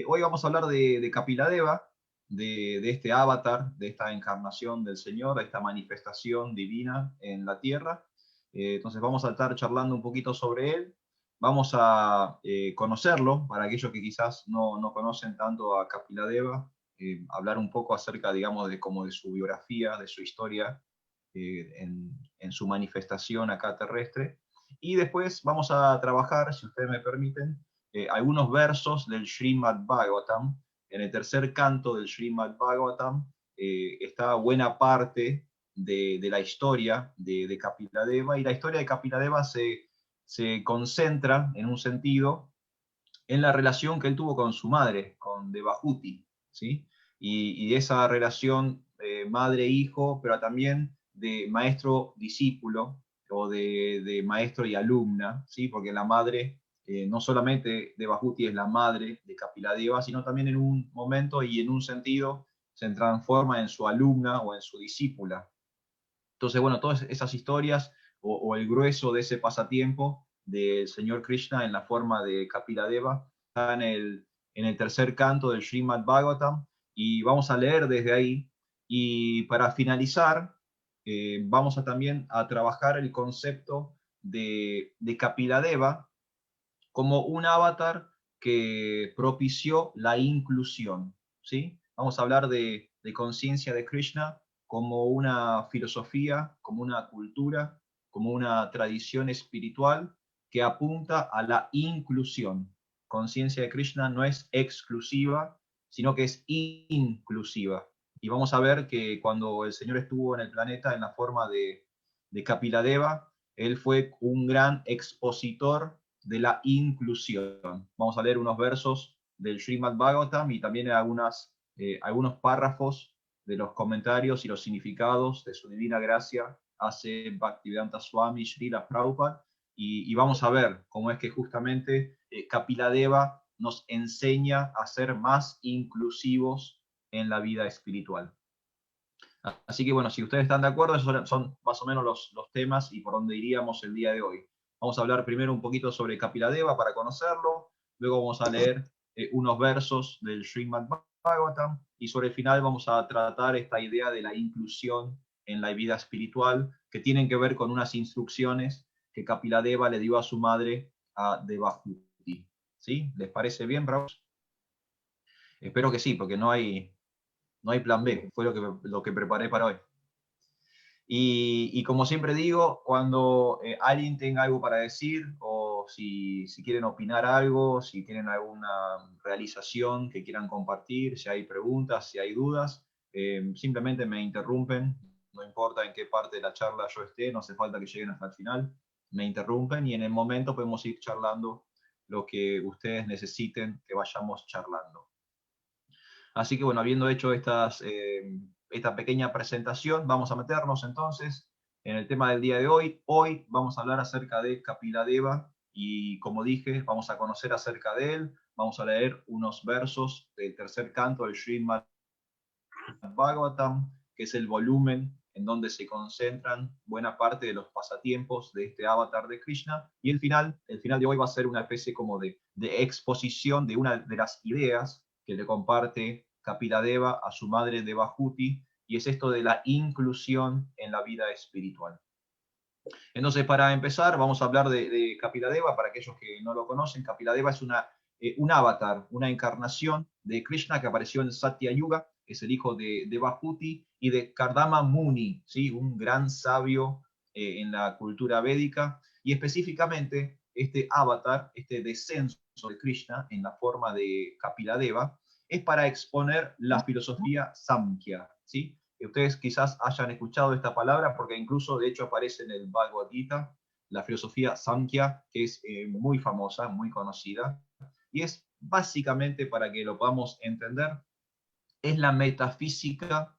Hoy vamos a hablar de Kapiladeva, de este avatar, de esta encarnación del Señor, de esta manifestación divina en la tierra. Entonces vamos a estar charlando un poquito sobre él. Vamos a conocerlo, para aquellos que quizás no conocen tanto a Kapiladeva, hablar un poco acerca, digamos, como de su biografía, de su historia en su manifestación acá terrestre. Y después vamos a trabajar, si ustedes me permiten, algunos versos del Srimad Bhagavatam. En el tercer canto del Srimad Bhagavatam está buena parte de la historia de Kapiladeva, y la historia de Kapiladeva se concentra en un sentido en la relación que él tuvo con su madre, con Devahuti, ¿sí? Y esa relación madre-hijo, pero también de maestro-discípulo, o de maestro y alumna, ¿sí? Porque la madre, no solamente Devahuti es la madre de Kapiladeva, sino también en un momento y en un sentido se transforma en su alumna o en su discípula. Entonces, bueno, todas esas historias o el grueso de ese pasatiempo del Señor Krishna en la forma de Kapiladeva está en el tercer canto del Srimad Bhagavatam, y vamos a leer desde ahí. Y para finalizar, vamos a también a trabajar el concepto de Kapiladeva como un avatar que propició la inclusión, ¿sí? Vamos a hablar de conciencia de Krishna como una filosofía, como una cultura, como una tradición espiritual que apunta a la inclusión. Conciencia de Krishna no es exclusiva, sino que es inclusiva. Y vamos a ver que cuando el Señor estuvo en el planeta en la forma de Kapiladeva, él fue un gran expositor de la inclusión. Vamos a leer unos versos del Srimad Bhagavatam y también algunos párrafos de los comentarios y los significados de su divina gracia hace Bhaktivedanta Swami Srila Prabhupada, y vamos a ver cómo es que justamente Kapiladeva nos enseña a ser más inclusivos en la vida espiritual. Así que bueno, si ustedes están de acuerdo, esos son más o menos los temas y por donde iríamos el día de hoy. Vamos a hablar primero un poquito sobre Kapiladeva para conocerlo, luego vamos a leer unos versos del Srimad Bhagavatam, y sobre el final vamos a tratar esta idea de la inclusión en la vida espiritual, que tienen que ver con unas instrucciones que Kapiladeva le dio a su madre, a Devahuti. ¿Sí? ¿Les parece bien, bravos? Espero que sí, porque no hay plan B, fue lo que preparé para hoy. Y como siempre digo, cuando alguien tenga algo para decir, o si quieren opinar algo, si tienen alguna realización que quieran compartir, si hay preguntas, si hay dudas, simplemente me interrumpen. No importa en qué parte de la charla yo esté, no hace falta que lleguen hasta el final, me interrumpen y en el momento podemos ir charlando lo que ustedes necesiten que vayamos charlando. Así que bueno, habiendo hecho esta pequeña presentación, vamos a meternos entonces en el tema del día de hoy. Hoy vamos a hablar acerca de Kapiladeva y, como dije, vamos a conocer acerca de él. Vamos a leer unos versos del tercer canto del Srimad Bhagavatam, que es el volumen en donde se concentran buena parte de los pasatiempos de este avatar de Krishna. Y el final de hoy va a ser una especie como de exposición de una de las ideas que le comparte Kapiladeva a su madre Devahuti, y es esto de la inclusión en la vida espiritual. Entonces, para empezar, vamos a hablar de Kapiladeva. Para aquellos que no lo conocen, Kapiladeva es un avatar, una encarnación de Krishna que apareció en Satya Yuga, que es el hijo de Bhahuti y de Kardama Muni, ¿sí? Un gran sabio en la cultura védica. Y específicamente, este avatar, este descenso de Krishna en la forma de Kapiladeva, es para exponer la filosofía Samkhya, ¿sí? Ustedes quizás hayan escuchado esta palabra porque incluso de hecho aparece en el Bhagavad Gita, la filosofía Samkhya, que es muy famosa, muy conocida, y es básicamente, para que lo podamos entender, es la metafísica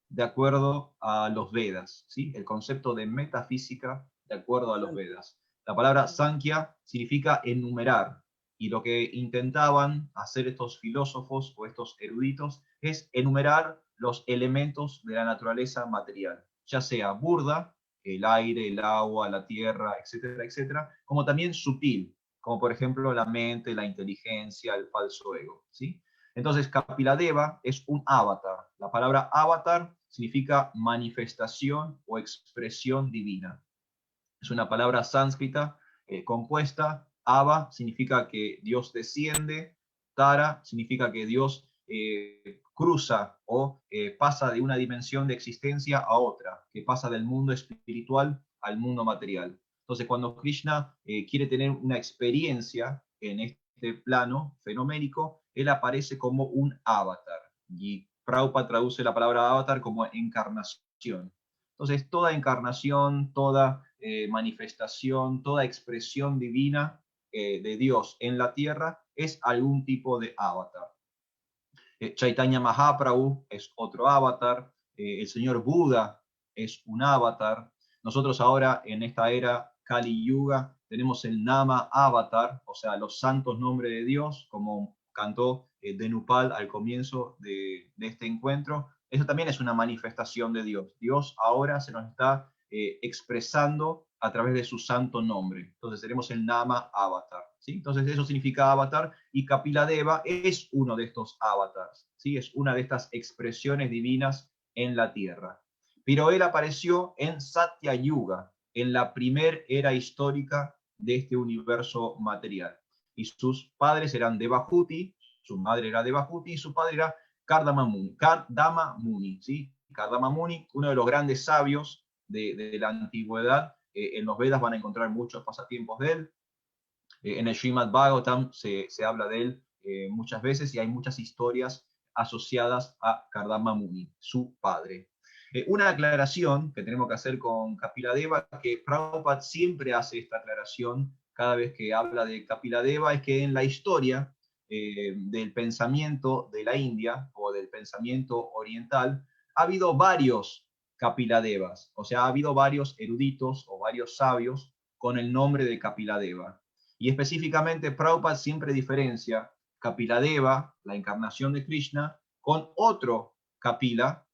de acuerdo a los Vedas, ¿sí? El concepto de metafísica de acuerdo a los Vedas. La palabra Sankhya significa enumerar, y lo que intentaban hacer estos filósofos o estos eruditos es enumerar los elementos de la naturaleza material, ya sea burda, el aire, el agua, la tierra, etcétera, etcétera, como también sutil, como por ejemplo la mente, la inteligencia, el falso ego, ¿sí? Entonces, Kapiladeva es un avatar. La palabra avatar significa manifestación o expresión divina. Es una palabra sánscrita compuesta. Ava significa que Dios desciende. Tara significa que Dios cruza o pasa de una dimensión de existencia a otra, que pasa del mundo espiritual al mundo material. Entonces, cuando Krishna quiere tener una experiencia en este plano fenoménico, él aparece como un avatar. Y Prabhupada traduce la palabra avatar como encarnación. Entonces, toda encarnación, toda manifestación, toda expresión divina de Dios en la tierra es algún tipo de avatar. Chaitanya Mahaprabhu es otro avatar, el señor Buda es un avatar. Nosotros ahora en esta era Kali Yuga tenemos el Nama Avatar, o sea, los santos nombres de Dios, como cantó Denupal al comienzo de este encuentro. Eso también es una manifestación de Dios. Dios ahora se nos está expresando a través de su santo nombre. Entonces tenemos el Nama Avatar, ¿sí? Entonces eso significa avatar, y Kapiladeva es uno de estos avatars, ¿sí? Es una de estas expresiones divinas en la tierra. Pero él apareció en Satya Yuga, en la primer era histórica de este universo material. Y sus padres eran Devahuti, su madre era Devahuti y su padre era Kardama Muni, ¿sí? Kardama Muni, uno de los grandes sabios de la antigüedad. En los Vedas van a encontrar muchos pasatiempos de él. En el Srimad Bhagavatam se habla de él muchas veces y hay muchas historias asociadas a Kardama Muni, su padre. Una aclaración que tenemos que hacer con Kapiladeva, que Prabhupada siempre hace esta aclaración cada vez que habla de Kapiladeva, es que en la historia del pensamiento de la India o del pensamiento oriental ha habido varios Kapiladevas, o sea, ha habido varios eruditos o varios sabios con el nombre de Kapiladeva. Y específicamente Prabhupada siempre diferencia Kapiladeva, la encarnación de Krishna, con otro Kapila,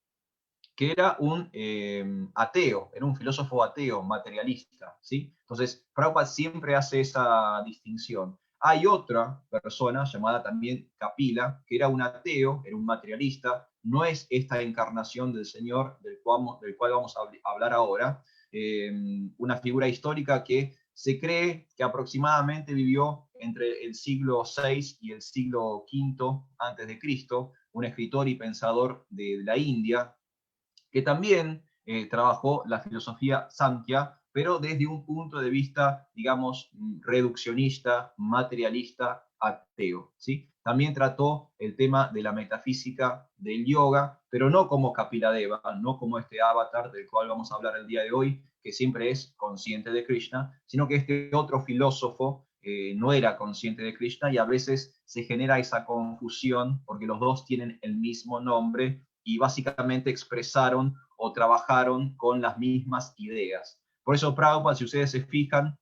que era un ateo, era un filósofo ateo, materialista, ¿sí? Entonces, Prabhupada siempre hace esa distinción. Hay otra persona llamada también Kapila, que era un ateo, era un materialista, no es esta encarnación del Señor del cual vamos a hablar ahora, una figura histórica que se cree que aproximadamente vivió entre el siglo VI y el siglo V antes de Cristo, un escritor y pensador de la India, que también trabajó la filosofía Samkhya, pero desde un punto de vista, digamos, reduccionista, materialista, ateo, ¿sí? También trató el tema de la metafísica del yoga, pero no como Kapiladeva, no como este avatar del cual vamos a hablar el día de hoy, que siempre es consciente de Krishna, sino que este otro filósofo no era consciente de Krishna, y a veces se genera esa confusión porque los dos tienen el mismo nombre y básicamente expresaron o trabajaron con las mismas ideas. Por eso Prabhupada, si ustedes se fijan,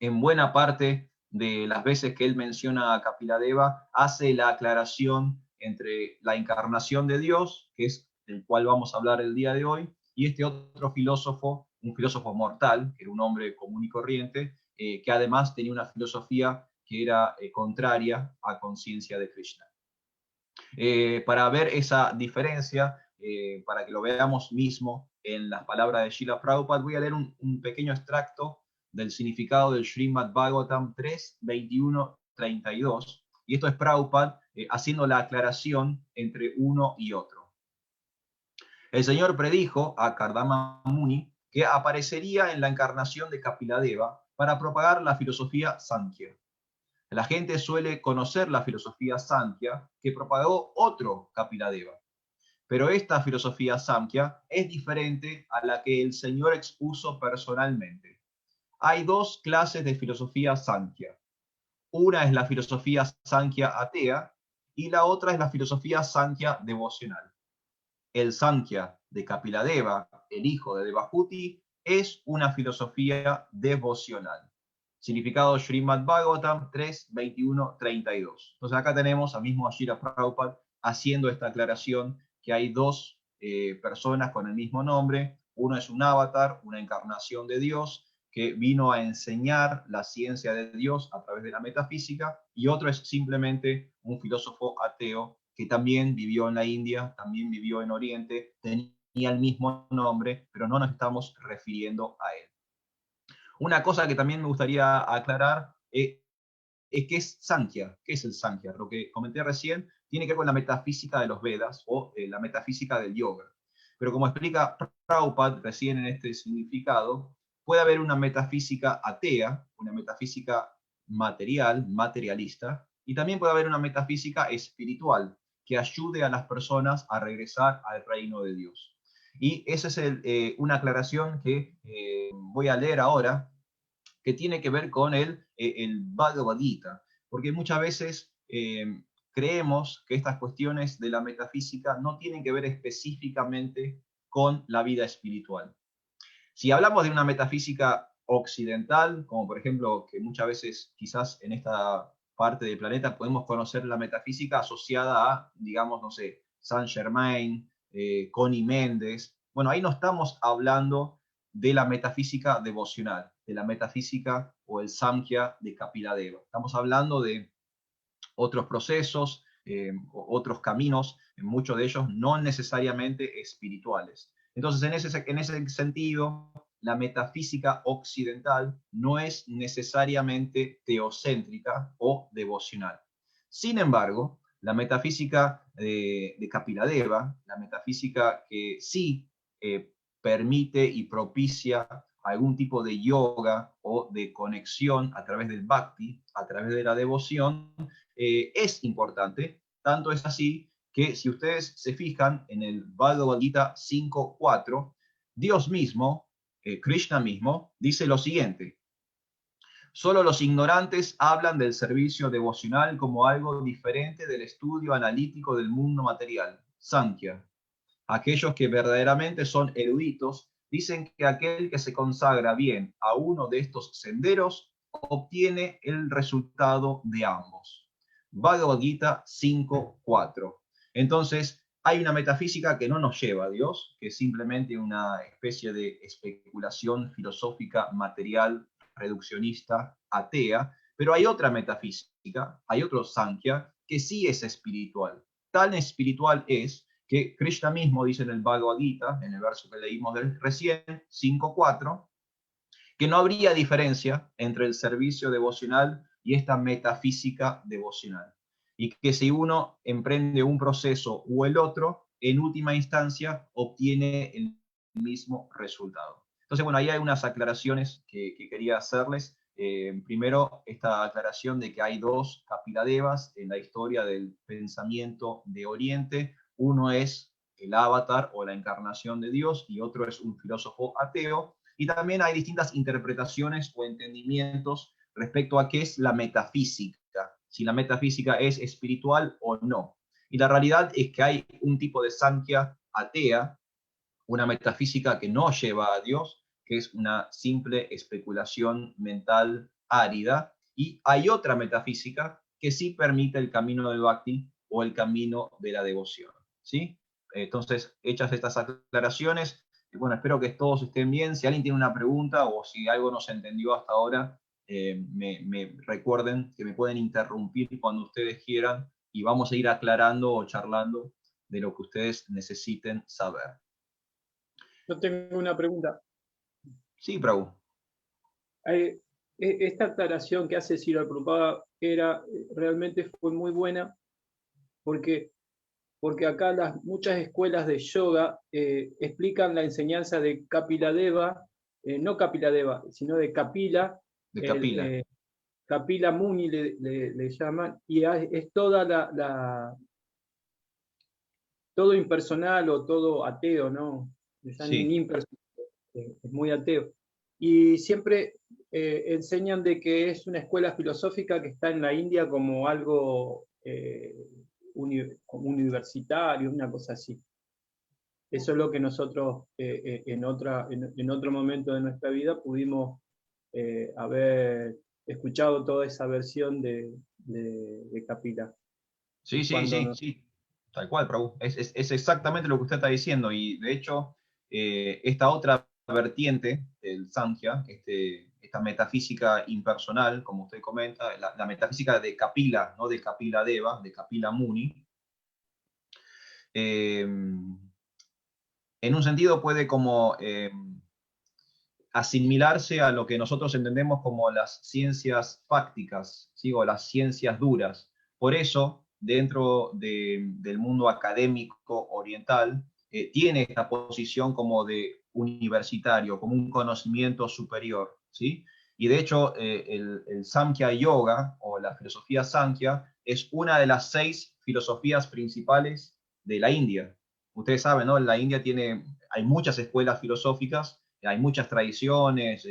en buena parte de las veces que él menciona a Kapiladeva, hace la aclaración entre la encarnación de Dios, que es del cual vamos a hablar el día de hoy, y este otro filósofo, un filósofo mortal, que era un hombre común y corriente, que además tenía una filosofía que era contraria a conciencia de Krishna. Para ver esa diferencia, para que lo veamos mismo en las palabras de Srila Prabhupada, voy a leer un pequeño extracto del significado del Srimad Bhagavatam 3, 21, 32. Y esto es Prabhupada haciendo la aclaración entre uno y otro. El Señor predijo a Kardama Muni que aparecería en la encarnación de Kapiladeva para propagar la filosofía Sankhya. La gente suele conocer la filosofía Samkhya que propagó otro Kapiladeva, pero esta filosofía Samkhya es diferente a la que el Señor expuso personalmente. Hay dos clases de filosofía Samkhya. Una es la filosofía Samkhya atea y la otra es la filosofía Samkhya devocional. El Samkhya de Kapiladeva, el hijo de Devahuti, es una filosofía devocional. Significado Srimad Bhagavatam 3, 21, 32. Entonces acá tenemos a mismo Srila Prabhupada haciendo esta aclaración que hay dos personas con el mismo nombre. Uno es un avatar, una encarnación de Dios, que vino a enseñar la ciencia de Dios a través de la metafísica, y otro es simplemente un filósofo ateo que también vivió en la India, también vivió en Oriente, tenía el mismo nombre, pero no nos estamos refiriendo a él. Una cosa que también me gustaría aclarar es qué es Sankhya. ¿Qué es el Sankhya? Lo que comenté recién tiene que ver con la metafísica de los Vedas o la metafísica del yoga. Pero como explica Prabhupada recién en este significado, puede haber una metafísica atea, una metafísica material, materialista, y también puede haber una metafísica espiritual que ayude a las personas a regresar al reino de Dios. Y esa es una aclaración que voy a leer ahora, que tiene que ver con el Bhagavad Gita, porque muchas veces creemos que estas cuestiones de la metafísica no tienen que ver específicamente con la vida espiritual. Si hablamos de una metafísica occidental, como por ejemplo que muchas veces quizás en esta parte del planeta podemos conocer la metafísica asociada a, digamos, no sé, Saint Germain, Connie Méndez. Bueno, ahí no estamos hablando de la metafísica devocional, de la metafísica o el Samkhya de Kapiladeva. Estamos hablando de otros procesos, otros caminos, muchos de ellos no necesariamente espirituales. Entonces, en ese sentido, la metafísica occidental no es necesariamente teocéntrica o devocional. Sin embargo, la metafísica de Kapiladeva, la metafísica que sí permite y propicia algún tipo de yoga o de conexión a través del bhakti, a través de la devoción, es importante. Tanto es así que si ustedes se fijan en el Bhagavad Gita 5.4, Dios mismo, Krishna mismo, dice lo siguiente: solo los ignorantes hablan del servicio devocional como algo diferente del estudio analítico del mundo material, Sankhya. Aquellos que verdaderamente son eruditos dicen que aquel que se consagra bien a uno de estos senderos obtiene el resultado de ambos. Bhagavad Gita 5.4. Entonces, hay una metafísica que no nos lleva a Dios, que es simplemente una especie de especulación filosófica, material, reduccionista, atea, pero hay otra metafísica, hay otro Sankhya, que sí es espiritual. Tan espiritual es que Krishna mismo dice en el Bhagavad Gita, en el verso que leímos recién, 5.4, que no habría diferencia entre el servicio devocional y esta metafísica devocional. Y que si uno emprende un proceso o el otro, en última instancia obtiene el mismo resultado. Entonces, bueno, ahí hay unas aclaraciones que quería hacerles. Primero, esta aclaración de que hay dos Kapiladevas en la historia del pensamiento de Oriente. Uno es el avatar o la encarnación de Dios y otro es un filósofo ateo. Y también hay distintas interpretaciones o entendimientos respecto a qué es la metafísica, si la metafísica es espiritual o no. Y la realidad es que hay un tipo de Sankhya atea, una metafísica que no lleva a Dios, que es una simple especulación mental árida, y hay otra metafísica que sí permite el camino del bhakti o el camino de la devoción. ¿Sí? Entonces, hechas estas aclaraciones, bueno, espero que todos estén bien. Si alguien tiene una pregunta o si algo no se entendió hasta ahora, me recuerden que me pueden interrumpir cuando ustedes quieran y vamos a ir aclarando o charlando de lo que ustedes necesiten saber. Yo tengo una pregunta. Sí, Prabhu. Esta aclaración que hace Srila Prabhupada realmente fue muy buena porque, porque acá muchas escuelas de yoga explican la enseñanza de Kapiladeva, no Kapiladeva, sino de Kapila, De Kapila. Kapila Muni le llaman, y es toda todo impersonal o todo ateo, ¿no? Le llaman Sí, impersonal, es muy ateo. Y siempre enseñan de que es una escuela filosófica que está en la India como algo como universitario, una cosa así. Eso es lo que nosotros en otro momento de nuestra vida pudimos haber escuchado toda esa versión de Kapila. sí, Y sí, cuando sí, nos, sí. Tal cual, Prabhu. Es exactamente lo que usted está diciendo. Y de hecho, esta otra vertiente del Samkhya, esta metafísica impersonal, como usted comenta, la metafísica de Kapila, no de Kapila Deva, de Kapila Muni. En un sentido puede como asimilarse a lo que nosotros entendemos como las ciencias fácticas, ¿sí? O las ciencias duras. Por eso, dentro del mundo académico oriental, tiene esta posición como de universitario, como un conocimiento superior, ¿sí? Y de hecho, el Samkhya Yoga, o la filosofía Samkhya, es una de las 6 filosofías principales de la India. Ustedes saben, ¿no? La India hay muchas escuelas filosóficas, hay muchas tradiciones,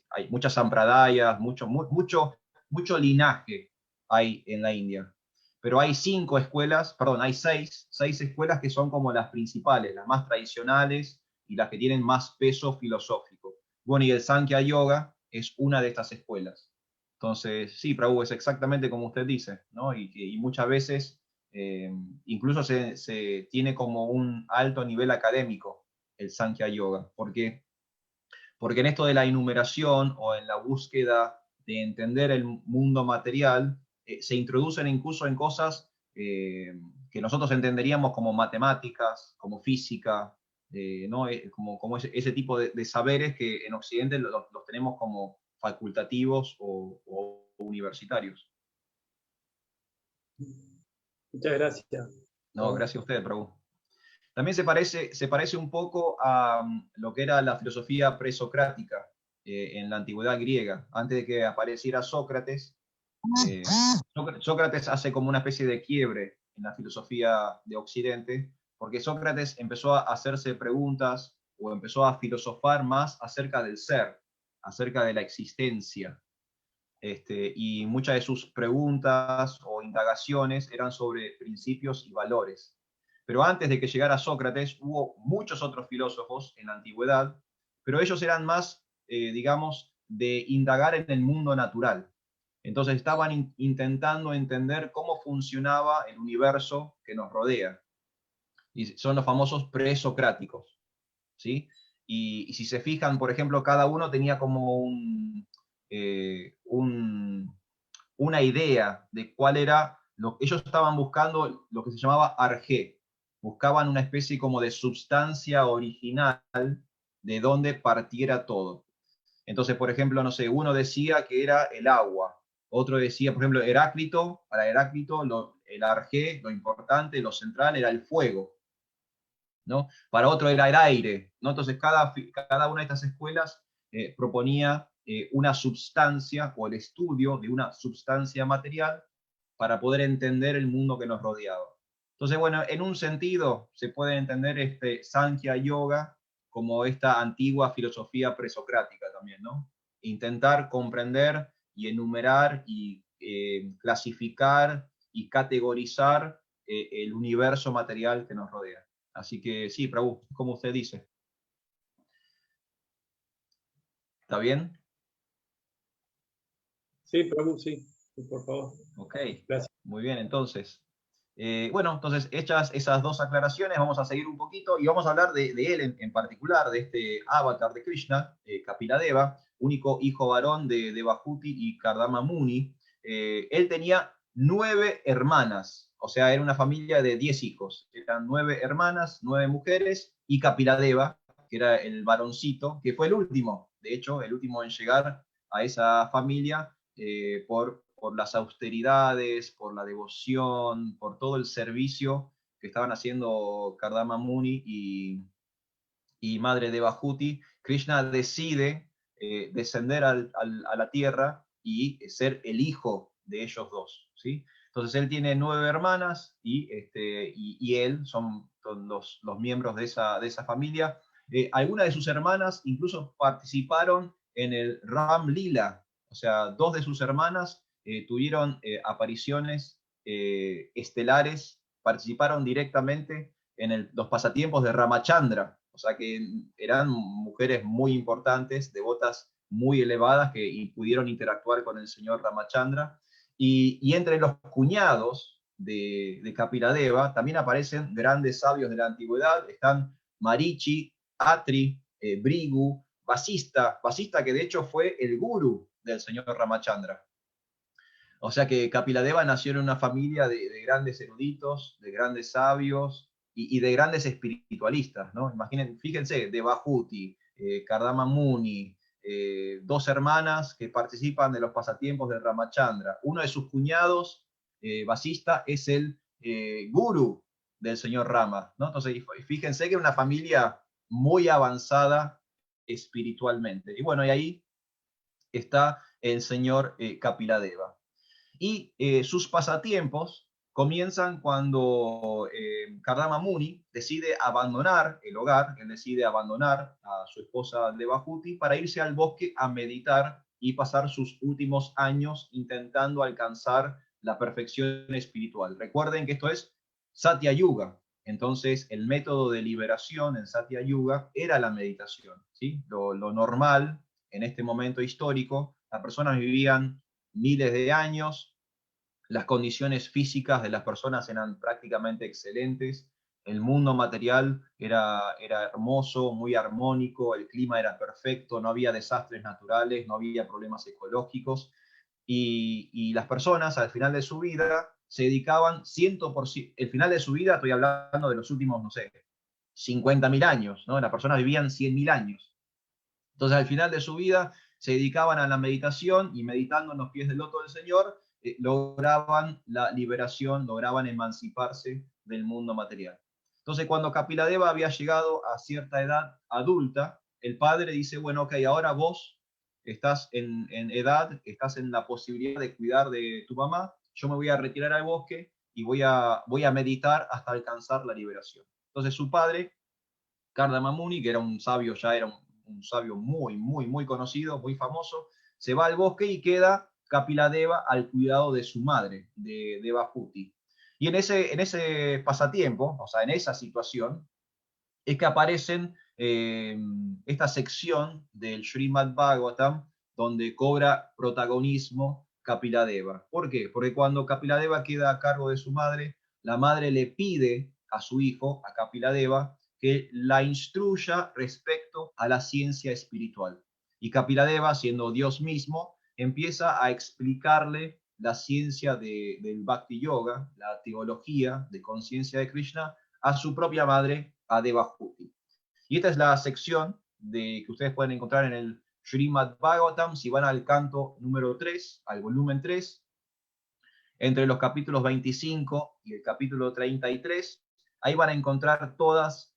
hay muchas sampradayas, mucho linaje hay en la India. Pero hay 5 escuelas, perdón, hay 6 escuelas que son como las principales, las más tradicionales y las que tienen más peso filosófico. Bueno, y el Sankhya Yoga es una de estas escuelas. Entonces, sí, Prabhu, es exactamente como usted dice, ¿no? Y muchas veces incluso se tiene como un alto nivel académico el Sankhya Yoga. ¿Por qué? Porque en esto de la enumeración o en la búsqueda de entender el mundo material, se introducen incluso en cosas que nosotros entenderíamos como matemáticas, como física, ¿no? Como ese tipo de saberes que en Occidente los tenemos como facultativos o universitarios. Muchas gracias. No, gracias a usted, Prabhu. También se parece un poco a lo que era la filosofía presocrática en la antigüedad griega. Antes de que apareciera Sócrates, eh, Sócrates hace como una especie de quiebre en la filosofía de Occidente, porque Sócrates empezó a hacerse preguntas o empezó a filosofar más acerca del ser, acerca de la existencia. Y muchas de sus preguntas o indagaciones eran sobre principios y valores. Pero antes de que llegara Sócrates, hubo muchos otros filósofos en la antigüedad, pero ellos eran más, digamos, de indagar en el mundo natural. Entonces estaban intentando entender cómo funcionaba el universo que nos rodea. Y son los famosos presocráticos, ¿sí? Y si se fijan, por ejemplo, cada uno tenía como una idea de cuál era ellos estaban buscando lo que se llamaba arjé, buscaban una especie como de sustancia original de donde partiera todo. Entonces, por ejemplo, no sé, uno decía que era el agua, otro decía, por ejemplo, Heráclito, para Heráclito el arjé, lo importante, lo central era el fuego, ¿no? Para otro era el aire, ¿no? Entonces cada una de estas escuelas proponía una substancia o el estudio de una substancia material para poder entender el mundo que nos rodeaba. Entonces, bueno, en un sentido se puede entender este Sankhya Yoga como esta antigua filosofía presocrática también, ¿no? Intentar comprender y enumerar y clasificar y categorizar el universo material que nos rodea. Así que sí, Prabhu, como usted dice. ¿Está bien? Sí, Prabhu, sí, por favor. Ok, Gracias. muy bien, entonces. Bueno, entonces, hechas esas 2 aclaraciones, vamos a seguir un poquito y vamos a hablar de él en particular, de este avatar de Krishna, Kapiladeva, único hijo varón de Devahuti y Kardama Muni. Él tenía 9 hermanas, o sea, era una familia de 10 hijos. Eran 9 hermanas, 9 mujeres, y Kapiladeva, que era el varoncito, que fue el último, de hecho, el último en llegar a esa familia por las austeridades, por la devoción, por todo el servicio que estaban haciendo Kardama Muni y Madre Devahuti. Krishna decide descender a la tierra y ser el hijo de ellos dos, ¿sí? Entonces él tiene 9 hermanas y él son los miembros de esa familia. Algunas de sus hermanas incluso participaron en el Ram Lila, o sea, 2 de sus hermanas tuvieron apariciones estelares, participaron directamente en los pasatiempos de Ramachandra, o sea que eran mujeres muy importantes, devotas muy elevadas que pudieron interactuar con el señor Ramachandra. Y entre los cuñados de Kapiladeva también aparecen grandes sabios de la antigüedad, están Marichi, Atri, Brigu, Vasista, que de hecho fue el guru del señor Ramachandra. O sea que Kapiladeva nació en una familia de grandes eruditos, de grandes sabios y de grandes espiritualistas, ¿no? Imaginen, fíjense, Devahuti, Kardama Muni, dos hermanas que participan de los pasatiempos de Ramachandra. Uno de sus cuñados, Vasista, es el guru del señor Rama, ¿no? Entonces, fíjense que era una familia muy avanzada espiritualmente. Y bueno, y ahí está el señor Kapiladeva. Y sus pasatiempos comienzan cuando Kardama Muni decide abandonar el hogar, él decide abandonar a su esposa Devahuti para irse al bosque a meditar y pasar sus últimos años intentando alcanzar la perfección espiritual. Recuerden que esto es Satya Yuga, entonces el método de liberación en Satya Yuga era la meditación, ¿sí? Lo normal en este momento histórico, las personas vivían miles de años, las condiciones físicas de las personas eran prácticamente excelentes, el mundo material era hermoso, muy armónico, el clima era perfecto, no había desastres naturales, no había problemas ecológicos, y las personas al final de su vida se dedicaban 100%, el final de su vida, estoy hablando de los últimos, no sé, 50.000 años, ¿no? Las personas vivían 100.000 años. Entonces, al final de su vida, se dedicaban a la meditación y meditando en los pies del loto del Señor, lograban la liberación, lograban emanciparse del mundo material. Entonces, cuando Kapiladeva había llegado a cierta edad adulta, el padre dice, bueno, ok, ahora vos estás en edad, estás en la posibilidad de cuidar de tu mamá, yo me voy a retirar al bosque y voy a meditar hasta alcanzar la liberación. Entonces su padre, Kardama Muni, que era un sabio, ya era un sabio muy, muy, muy conocido, muy famoso, se va al bosque y queda Kapiladeva al cuidado de su madre, de Devahuti. Y en ese pasatiempo, o sea, en esa situación, es que aparecen esta sección del Srimad Bhagavatam donde cobra protagonismo Kapiladeva. ¿Por qué? Porque cuando Kapiladeva queda a cargo de su madre, la madre le pide a su hijo, a Kapiladeva, que la instruya respecto a la ciencia espiritual. Y Kapiladeva, siendo Dios mismo, empieza a explicarle la ciencia del Bhakti Yoga, la teología de conciencia de Krishna, a su propia madre, a Devahuti. Y esta es la sección que ustedes pueden encontrar en el Srimad Bhagavatam, si van al canto número 3, al volumen 3, entre los capítulos 25 y el capítulo 33, ahí van a encontrar todas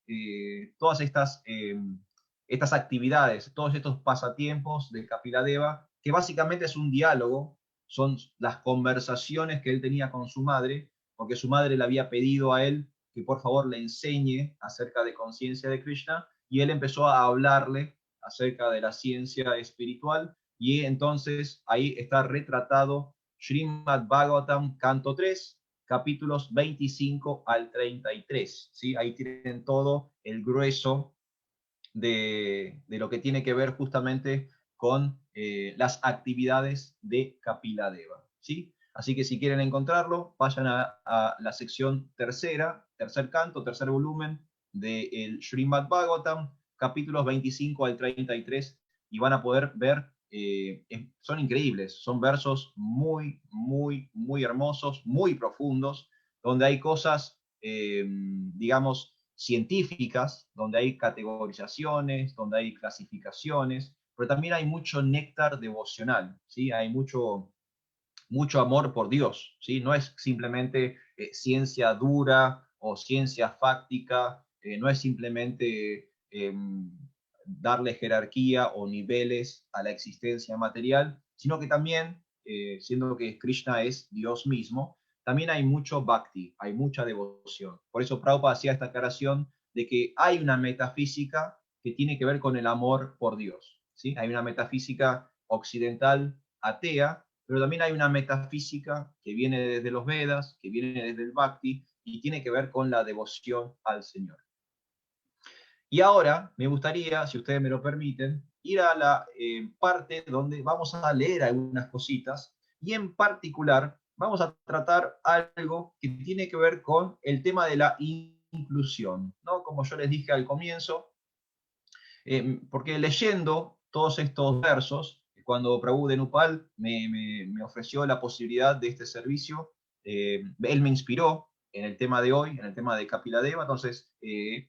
estas actividades, todos estos pasatiempos de Kapiladeva, que básicamente es un diálogo, son las conversaciones que él tenía con su madre, porque su madre le había pedido a él que por favor le enseñe acerca de conciencia de Krishna, y él empezó a hablarle acerca de la ciencia espiritual, y entonces ahí está retratado Srimad Bhagavatam, canto 3, capítulos 25 al 33. ¿Sí? Ahí tienen todo el grueso de lo que tiene que ver justamente con las actividades de Kapiladeva. ¿Sí? Así que si quieren encontrarlo, vayan a la sección tercera, tercer canto, tercer volumen del Srimad Bhagavatam, capítulos 25 al 33, y van a poder ver, son increíbles, son versos muy, muy, muy hermosos, muy profundos, donde hay cosas, digamos, científicas, donde hay categorizaciones, donde hay clasificaciones, pero también hay mucho néctar devocional, ¿sí? Hay mucho amor por Dios, ¿sí? No es simplemente ciencia dura o ciencia fáctica, no es simplemente darle jerarquía o niveles a la existencia material, sino que también, siendo que Krishna es Dios mismo, también hay mucho bhakti, hay mucha devoción. Por eso Prabhupada hacía esta aclaración de que hay una metafísica que tiene que ver con el amor por Dios, ¿sí? Hay una metafísica occidental atea, pero también hay una metafísica que viene desde los Vedas, que viene desde el Bhakti, y tiene que ver con la devoción al Señor. Y ahora me gustaría, si ustedes me lo permiten, ir a la parte donde vamos a leer algunas cositas, y en particular vamos a tratar algo que tiene que ver con el tema de la inclusión, ¿no? Como yo les dije al comienzo, Porque leyendo todos estos versos, cuando Prabhu Denupal me ofreció la posibilidad de este servicio, él me inspiró en el tema de hoy, en el tema de Kapiladeva. Entonces,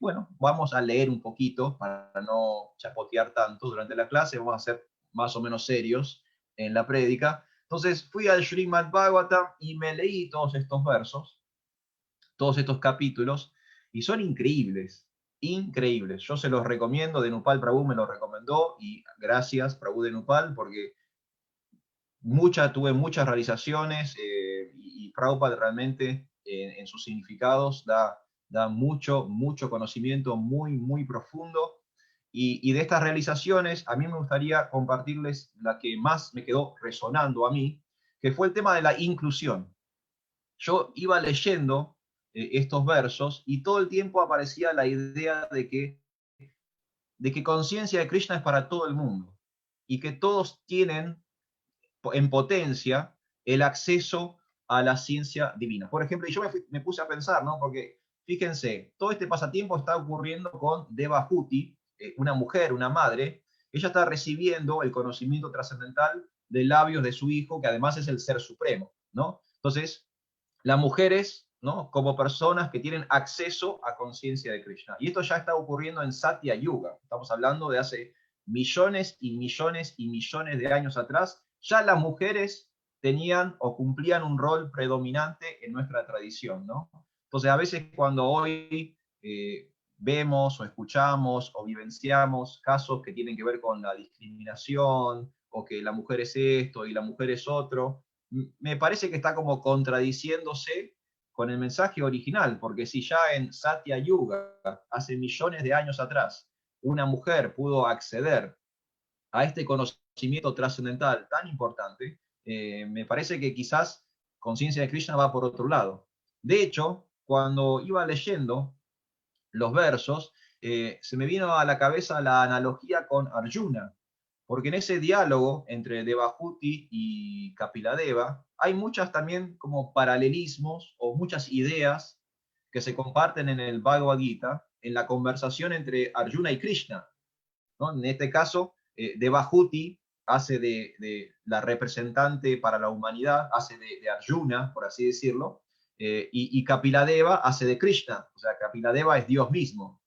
bueno, vamos a leer un poquito para no chapotear tanto durante la clase, vamos a ser más o menos serios en la prédica. Entonces fui al Srimad Bhagavatam y me leí todos estos versos, todos estos capítulos, y son increíbles, increíbles. Yo se los recomiendo, Denupal Prabhu me lo recomendó, y gracias Prabhu Denupal, porque tuve muchas realizaciones, y Prabhupada realmente en sus significados da mucho, mucho conocimiento muy, muy profundo. Y de estas realizaciones, a mí me gustaría compartirles la que más me quedó resonando a mí, que fue el tema de la inclusión. Yo iba leyendo estos versos y todo el tiempo aparecía la idea de que conciencia de Krishna es para todo el mundo y que todos tienen en potencia el acceso a la ciencia divina. Por ejemplo, y yo me puse a pensar, ¿no? Porque fíjense, todo este pasatiempo está ocurriendo con Devahuti, una mujer, una madre. Ella está recibiendo el conocimiento trascendental de labios de su hijo, que además es el ser supremo, ¿no? Entonces, las mujeres, ¿no? Como personas que tienen acceso a conciencia de Krishna. Y esto ya está ocurriendo en Satya Yuga. Estamos hablando de hace millones y millones y millones de años atrás. Ya las mujeres tenían o cumplían un rol predominante en nuestra tradición, ¿no? Entonces, a veces cuando hoy vemos o escuchamos o vivenciamos casos que tienen que ver con la discriminación o que la mujer es esto y la mujer es otro, me parece que está como contradiciéndose con el mensaje original, porque si ya en Satya Yuga, hace millones de años atrás, una mujer pudo acceder a este conocimiento trascendental tan importante, me parece que quizás conciencia de Krishna va por otro lado. De hecho, cuando iba leyendo los versos, se me vino a la cabeza la analogía con Arjuna, porque en ese diálogo entre Devahuti y Kapiladeva hay muchas también como paralelismos o muchas ideas que se comparten en el Bhagavad Gita, en la conversación entre Arjuna y Krishna, ¿no? En este caso, Devahuti hace de la representante para la humanidad, hace de Arjuna, por así decirlo, y Kapiladeva hace de Krishna, o sea, Kapiladeva es Dios mismo.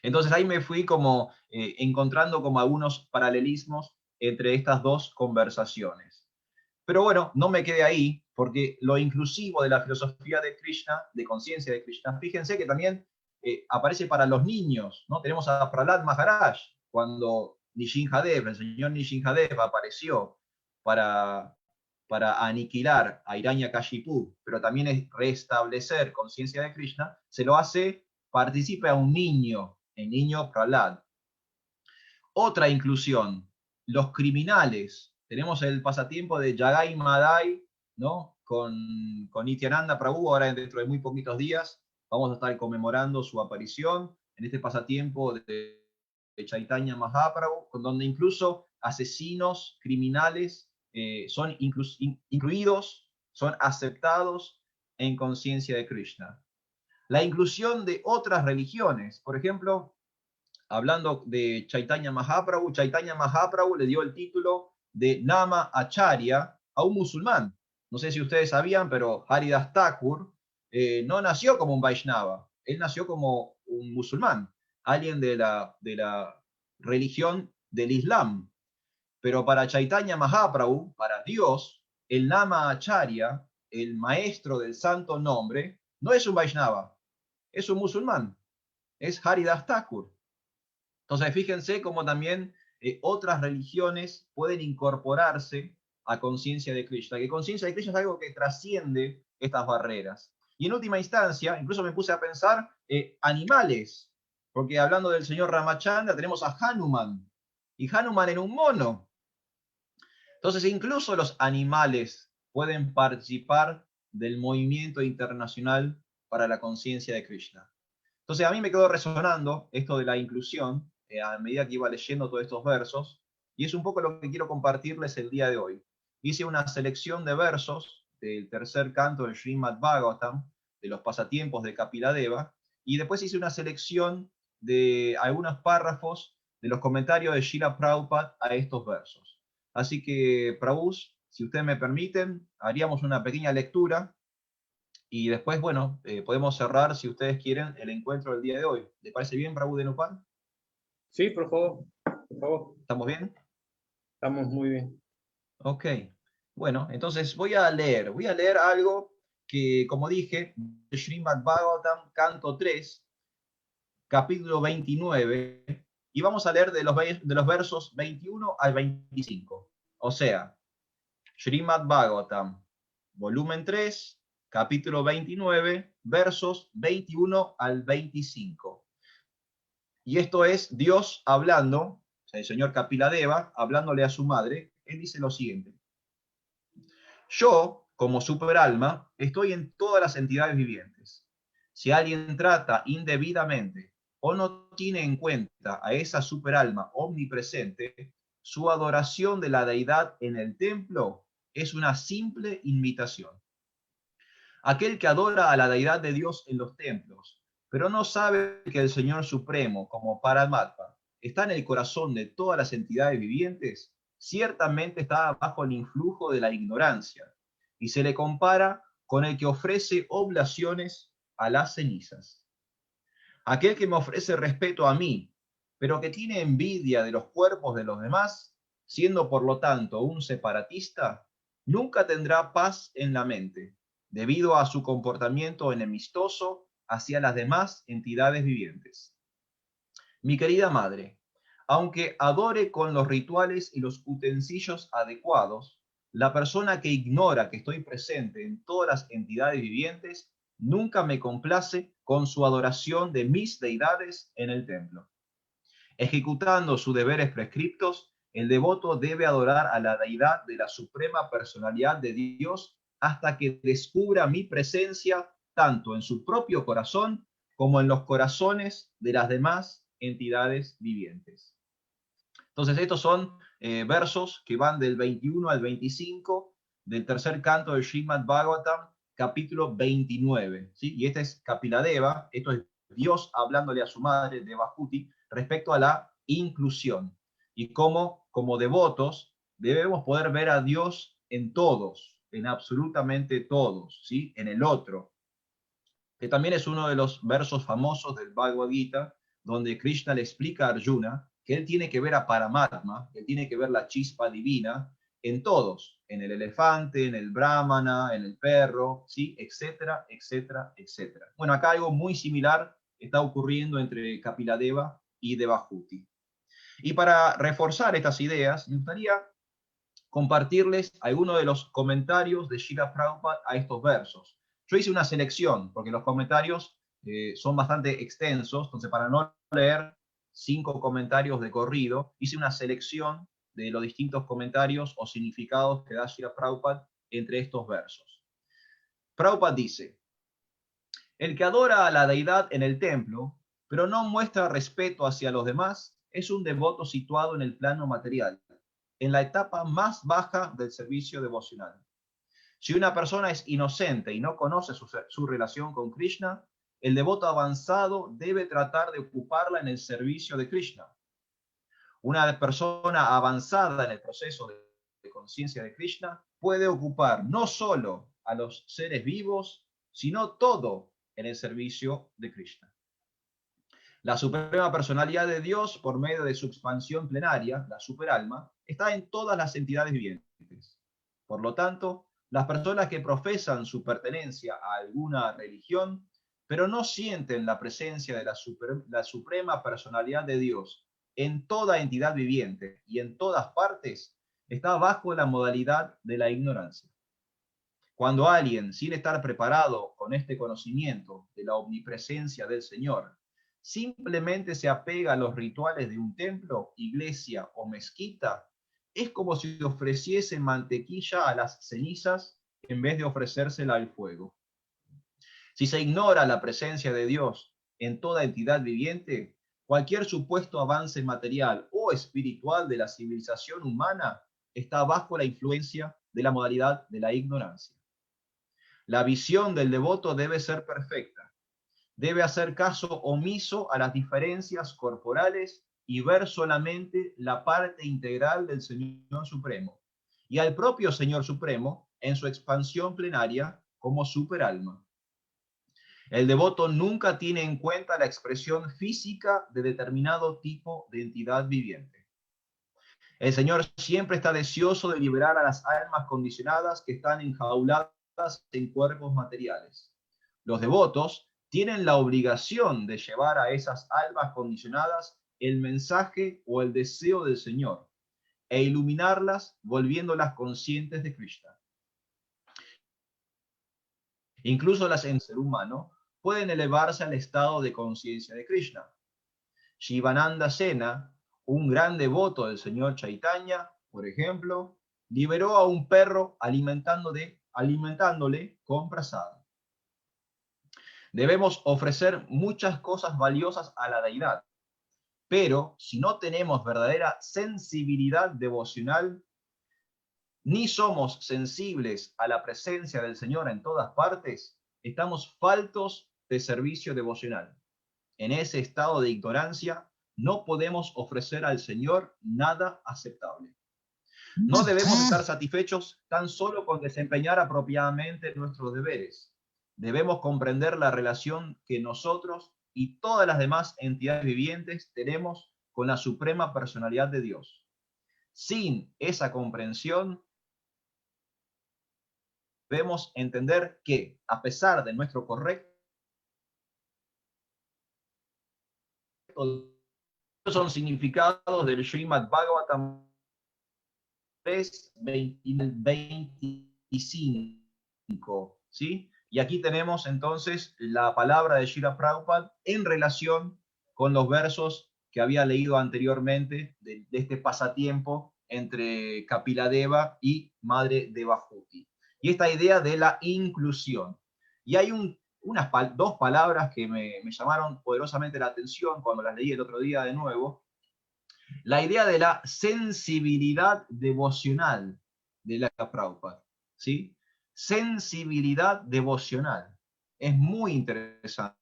Entonces ahí me fui como encontrando como algunos paralelismos entre estas dos conversaciones. Pero bueno, no me quedé ahí, porque lo inclusivo de la filosofía de Krishna, de conciencia de Krishna, fíjense que también aparece para los niños, ¿no? Tenemos a Prahlad Maharaj, cuando Nishinjadev, el señor Nishinjadev apareció para, para aniquilar a Hiranyakashipu, pero también es restablecer conciencia de Krishna, se lo hace, participe a un niño, el niño Prahlad. Otra inclusión, los criminales. Tenemos el pasatiempo de Jagai Madai, ¿no? Con Nityananda Prabhu, ahora dentro de muy poquitos días vamos a estar conmemorando su aparición en este pasatiempo de Chaitanya Mahaprabhu, con donde incluso asesinos, criminales son incluidos, son aceptados en conciencia de Krishna. La inclusión de otras religiones, por ejemplo, hablando de Chaitanya Mahaprabhu le dio el título de Nama Acharya a un musulmán. No sé si ustedes sabían, pero Haridas Thakur no nació como un Vaishnava, él nació como un musulmán, alguien de la religión del Islam. Pero para Chaitanya Mahaprabhu, para Dios, el Nama Acharya, el maestro del santo nombre, no es un Vaishnava, es un musulmán, es Haridas Thakur. Entonces, fíjense cómo también otras religiones pueden incorporarse a conciencia de Krishna, que conciencia de Krishna es algo que trasciende estas barreras. Y en última instancia, incluso me puse a pensar animales, porque hablando del señor Ramachandra tenemos a Hanuman, y Hanuman en un mono. Entonces, incluso los animales pueden participar del movimiento internacional para la conciencia de Krishna. Entonces a mí me quedó resonando esto de la inclusión a medida que iba leyendo todos estos versos, y es un poco lo que quiero compartirles el día de hoy. Hice una selección de versos del tercer canto del Srimad Bhagavatam, de los pasatiempos de Kapiladeva, y después hice una selección de algunos párrafos de los comentarios de Srila Prabhupada a estos versos. Así que, Prabhus, si ustedes me permiten, haríamos una pequeña lectura y después, bueno, podemos cerrar, si ustedes quieren, el encuentro del día de hoy. ¿Le parece bien, Prabhu Denupal? Sí, por favor, por favor. ¿Estamos bien? Estamos muy bien. Ok. Bueno, entonces voy a leer algo que, como dije, de Srimad Bhagavatam, canto 3, capítulo 29, y vamos a leer de los versos 21 al 25. O sea, Srimad Bhagavatam, volumen 3, capítulo 29, versos 21 al 25. Y esto es Dios hablando, o sea, el señor Kapiladeva, hablándole a su madre. Él dice lo siguiente: yo, como superalma, estoy en todas las entidades vivientes. Si alguien trata indebidamente o no tiene en cuenta a esa superalma omnipresente, su adoración de la deidad en el templo es una simple imitación. Aquel que adora a la deidad de Dios en los templos, pero no sabe que el Señor Supremo, como Paramatma, está en el corazón de todas las entidades vivientes, ciertamente está bajo el influjo de la ignorancia, y se le compara con el que ofrece oblaciones a las cenizas. Aquel que me ofrece respeto a mí, pero que tiene envidia de los cuerpos de los demás, siendo por lo tanto un separatista, nunca tendrá paz en la mente, debido a su comportamiento enemistoso hacia las demás entidades vivientes. Mi querida madre, aunque adore con los rituales y los utensilios adecuados, la persona que ignora que estoy presente en todas las entidades vivientes nunca me complace con su adoración de mis deidades en el templo. Ejecutando sus deberes prescriptos, el devoto debe adorar a la deidad de la suprema personalidad de Dios hasta que descubra mi presencia tanto en su propio corazón como en los corazones de las demás entidades vivientes. Entonces, estos son versos que van del 21 al 25 del tercer canto del Srimad Bhagavatam, capítulo 29. ¿Sí? Y este es Kapiladeva, esto es Dios hablándole a su madre, Devahuti, respecto a la inclusión. Y cómo, como devotos, debemos poder ver a Dios en todos, en absolutamente todos, ¿sí? En el otro, que también es uno de los versos famosos del Bhagavad Gita, donde Krishna le explica a Arjuna que él tiene que ver a Paramatma, que él tiene que ver la chispa divina en todos, en el elefante, en el brahmana, en el perro, ¿sí? Etcétera, etcétera, etcétera. Bueno, acá algo muy similar está ocurriendo entre Kapiladeva y Devahuti. Y para reforzar estas ideas, me gustaría compartirles algunos de los comentarios de Srila Prabhupada a estos versos. Yo hice una selección, porque los comentarios son bastante extensos, entonces para no leer 5 comentarios de corrido, hice una selección de los distintos comentarios o significados que da Srila Prabhupada entre estos versos. Prabhupada dice: el que adora a la deidad en el templo, pero no muestra respeto hacia los demás, es un devoto situado en el plano material, en la etapa más baja del servicio devocional. Si una persona es inocente y no conoce su relación con Krishna, el devoto avanzado debe tratar de ocuparla en el servicio de Krishna. Una persona avanzada en el proceso de conciencia de Krishna puede ocupar no solo a los seres vivos, sino todo en el servicio de Krishna. La suprema personalidad de Dios, por medio de su expansión plenaria, la superalma, está en todas las entidades vivientes. Por lo tanto, las personas que profesan su pertenencia a alguna religión, pero no sienten la presencia de la suprema personalidad de Dios en toda entidad viviente y en todas partes, está bajo la modalidad de la ignorancia. Cuando alguien, sin estar preparado con este conocimiento de la omnipresencia del Señor, simplemente se apega a los rituales de un templo, iglesia o mezquita, es como si ofreciese mantequilla a las cenizas en vez de ofrecérsela al fuego. Si se ignora la presencia de Dios en toda entidad viviente, cualquier supuesto avance material o espiritual de la civilización humana está bajo la influencia de la modalidad de la ignorancia. La visión del devoto debe ser perfecta. Debe hacer caso omiso a las diferencias corporales y ver solamente la parte integral del Señor Supremo, y al propio Señor Supremo en su expansión plenaria como superalma. El devoto nunca tiene en cuenta la expresión física de determinado tipo de entidad viviente. El Señor siempre está deseoso de liberar a las almas condicionadas que están enjauladas en cuerpos materiales. Los devotos tienen la obligación de llevar a esas almas condicionadas el mensaje o el deseo del Señor e iluminarlas volviéndolas conscientes de Krishna. Incluso las en ser humano pueden elevarse al estado de conciencia de Krishna. Shivananda Sena, un gran devoto del señor Chaitanya, por ejemplo, liberó a un perro alimentándole con prasada. Debemos ofrecer muchas cosas valiosas a la deidad, pero si no tenemos verdadera sensibilidad devocional, ni somos sensibles a la presencia del Señor en todas partes, estamos faltos de servicio devocional. En ese estado de ignorancia, no podemos ofrecer al Señor nada aceptable. No debemos estar satisfechos tan solo con desempeñar apropiadamente nuestros deberes. Debemos comprender la relación que nosotros y todas las demás entidades vivientes tenemos con la suprema personalidad de Dios. Sin esa comprensión, debemos entender que, a pesar de nuestro correcto, son significados del Srimad Bhagavatam 3:25, ¿sí? Y aquí tenemos entonces la palabra de Srila Prabhupada en relación con los versos que había leído anteriormente de este pasatiempo entre Kapiladeva y Madre Devahuti. Y esta idea de la inclusión. Y hay dos palabras que me llamaron poderosamente la atención cuando las leí el otro día de nuevo. La idea de la sensibilidad devocional de la Prabhupada, ¿sí? Sensibilidad devocional. Es muy interesante,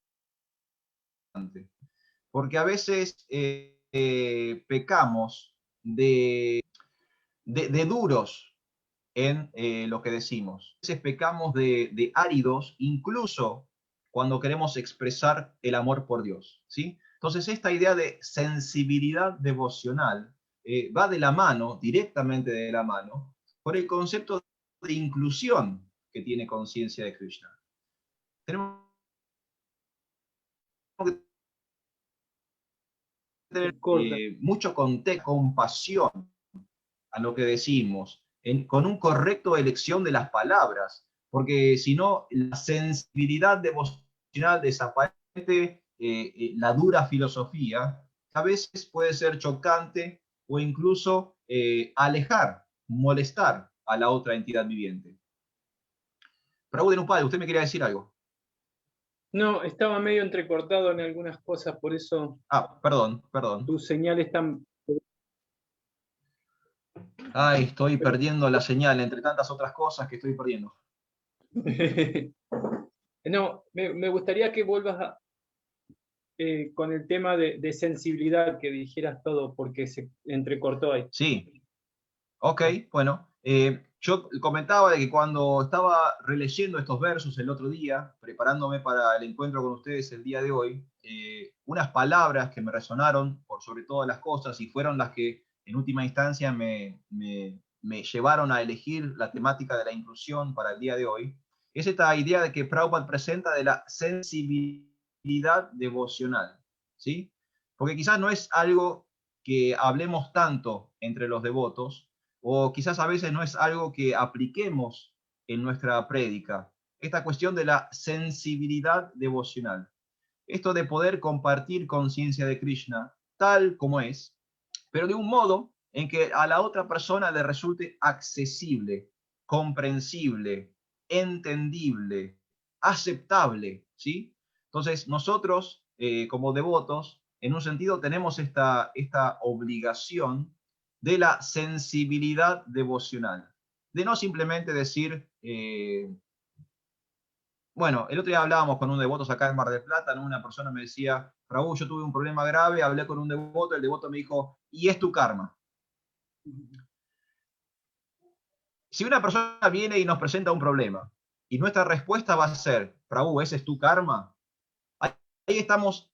porque a veces pecamos de duros en lo que decimos. A veces pecamos de áridos, incluso cuando queremos expresar el amor por Dios, ¿sí? Entonces, esta idea de sensibilidad devocional va de la mano, directamente de la mano, por el concepto de inclusión que tiene conciencia de Krishna. Tenemos que tener mucho contexto, compasión a lo que decimos, con un correcto elección de las palabras, porque si no, la sensibilidad devocional desaparece, la dura filosofía, a veces puede ser chocante o incluso alejar, molestar a la otra entidad viviente. Prabhu Denupal, usted me quería decir algo. No, estaba medio entrecortado en algunas cosas, por eso. Ah, perdón. Tus señales están. Ay, estoy perdiendo la señal entre tantas otras cosas que estoy perdiendo. No, me gustaría que vuelvas con el tema de sensibilidad, que dijeras todo, porque se entrecortó ahí. Sí, ok, bueno. Yo comentaba de que cuando estaba releyendo estos versos el otro día, preparándome para el encuentro con ustedes el día de hoy, unas palabras que me resonaron por sobre todas las cosas y fueron las que en última instancia me llevaron a elegir la temática de la inclusión para el día de hoy, es esta idea de que Prabhupada presenta de la sensibilidad devocional, ¿sí? Porque quizás no es algo que hablemos tanto entre los devotos, o quizás a veces no es algo que apliquemos en nuestra prédica. Esta cuestión de la sensibilidad devocional. Esto de poder compartir conciencia de Krishna tal como es, pero de un modo en que a la otra persona le resulte accesible, comprensible, entendible, aceptable, ¿sí? Entonces nosotros, como devotos, en un sentido tenemos esta obligación de la sensibilidad devocional, de no simplemente decir, bueno, el otro día hablábamos con un devoto acá en Mar del Plata, ¿no? Una persona me decía, Raúl, yo tuve un problema grave, hablé con un devoto, el devoto me dijo, y es tu karma. Si una persona viene y nos presenta un problema, y nuestra respuesta va a ser, Prabhu, ese es tu karma, ahí estamos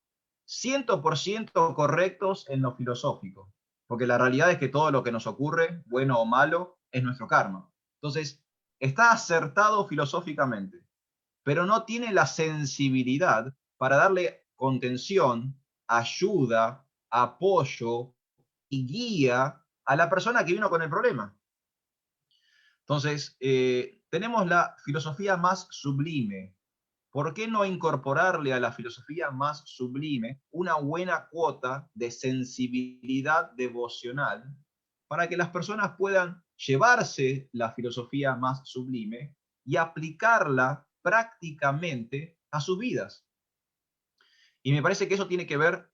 100% correctos en lo filosófico, porque la realidad es que todo lo que nos ocurre, bueno o malo, es nuestro karma. Entonces, está acertado filosóficamente, pero no tiene la sensibilidad para darle contención, ayuda, apoyo y guía a la persona que vino con el problema. Entonces, tenemos la filosofía más sublime. ¿Por qué no incorporarle a la filosofía más sublime una buena cuota de sensibilidad devocional para que las personas puedan llevarse la filosofía más sublime y aplicarla prácticamente a sus vidas? Y me parece que eso tiene que ver,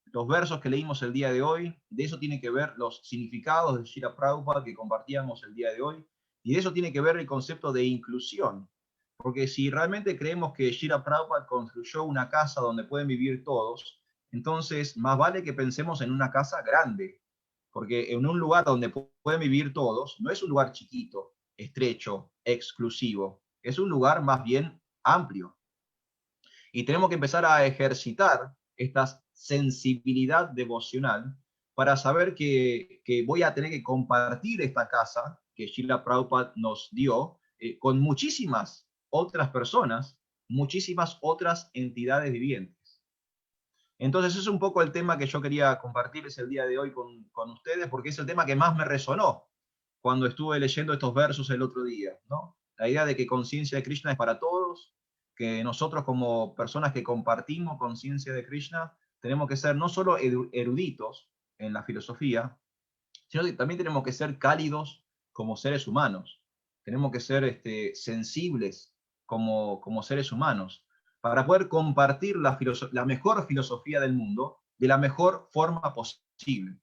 los versos que leímos el día de hoy, de eso tiene que ver los significados de Srila Prabhupada que compartíamos el día de hoy, y de eso tiene que ver el concepto de inclusión. Porque si realmente creemos que Srila Prabhupada construyó una casa donde pueden vivir todos, entonces más vale que pensemos en una casa grande, porque en un lugar donde pueden vivir todos, no es un lugar chiquito, estrecho, exclusivo, es un lugar más bien amplio. Y tenemos que empezar a ejercitar esta sensibilidad devocional para saber que voy a tener que compartir esta casa que Srila Prabhupada nos dio con muchísimas otras personas, muchísimas otras entidades vivientes. Entonces, ese es un poco el tema que yo quería compartirles el día de hoy con ustedes, porque es el tema que más me resonó cuando estuve leyendo estos versos el otro día, ¿no? La idea de que conciencia de Krishna es para todos, que nosotros como personas que compartimos conciencia de Krishna, tenemos que ser no solo eruditos en la filosofía, sino que también tenemos que ser cálidos como seres humanos. Tenemos que ser sensibles como seres humanos para poder compartir la mejor filosofía del mundo de la mejor forma posible.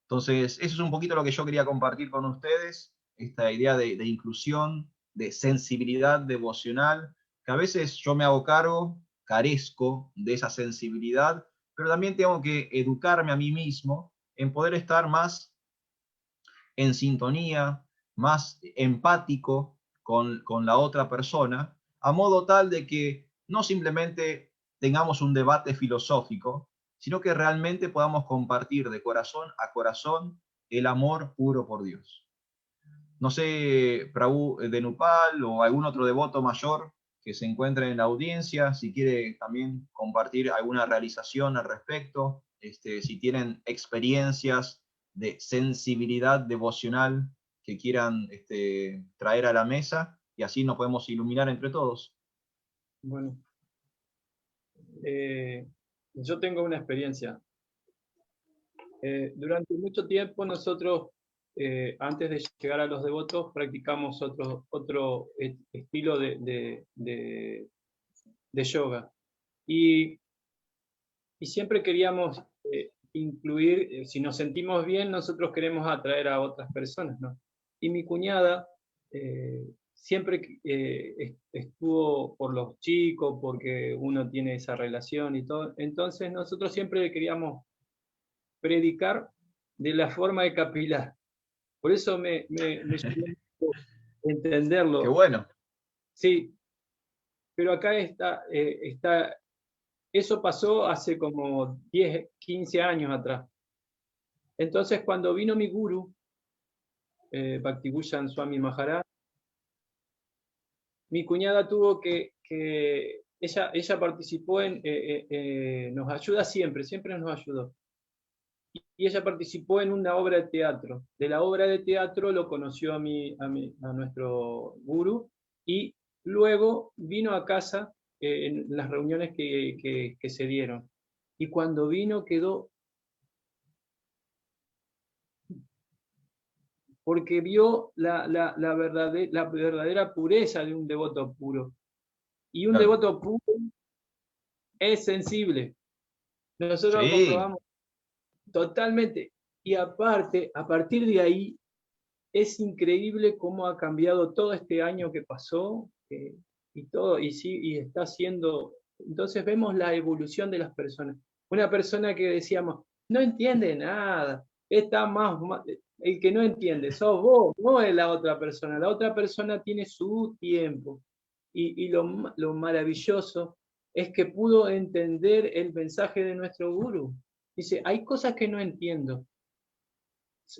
Entonces, eso es un poquito lo que yo quería compartir con ustedes, esta idea de inclusión, de sensibilidad devocional, que a veces yo me hago cargo, carezco de esa sensibilidad, pero también tengo que educarme a mí mismo en poder estar más en sintonía, más empático con la otra persona, a modo tal de que no simplemente tengamos un debate filosófico, sino que realmente podamos compartir de corazón a corazón el amor puro por Dios. No sé, Prabhu de Nupal o algún otro devoto mayor que se encuentre en la audiencia, si quiere también compartir alguna realización al respecto, si tienen experiencias de sensibilidad devocional que quieran traer a la mesa, y así nos podemos iluminar entre todos. Bueno, yo tengo una experiencia. Durante mucho tiempo nosotros, antes de llegar a los devotos, practicamos otro estilo de yoga. Y siempre queríamos incluir, si nos sentimos bien, nosotros queremos atraer a otras personas, ¿no? Y mi cuñada siempre estuvo por los chicos, porque uno tiene esa relación y todo. Entonces nosotros siempre queríamos predicar de la forma de capilar. Por eso me ayudó mucho Qué entenderlo. bueno. Sí, pero acá eso pasó hace como 10, 15 años atrás. Entonces, cuando vino mi guru, Bhakti-Bhushan Swami Maharaj, mi cuñada tuvo ella participó nos ayuda siempre, siempre nos ayudó. Y ella participó en una obra de teatro. De la obra de teatro lo conoció a nuestro guru, y luego vino a casa en las reuniones que se dieron. Y cuando vino quedó, porque vio la verdadera pureza de un devoto puro. Y un Claro. devoto puro es sensible. Nosotros Sí, comprobamos totalmente. Y aparte, a partir de ahí, es increíble cómo ha cambiado todo este año que pasó. y todo, y sí, y está haciendo. Entonces vemos la evolución de las personas. Una persona que decíamos, no entiende nada, está el que no entiende, sos vos, no es la otra persona. La otra persona tiene su tiempo. Y lo maravilloso es que pudo entender el mensaje de nuestro gurú. Dice, hay cosas que no entiendo,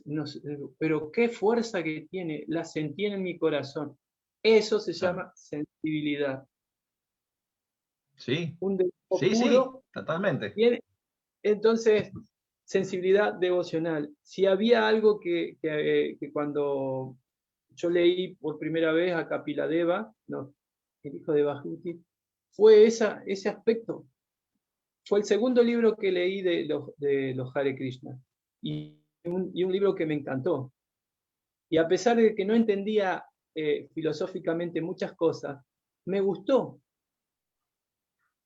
no sé, pero qué fuerza que tiene, la sentí en mi corazón. Eso se Claro. llama sensibilidad. Sí, Un devoto sí, sí, puro totalmente. tiene, entonces, sensibilidad devocional. Si había algo que cuando yo leí por primera vez a Kapiladeva, no, el hijo de Bhakti, fue ese aspecto. Fue el segundo libro que leí de los Hare Krishna y un libro que me encantó. Y a pesar de que no entendía filosóficamente muchas cosas, me gustó,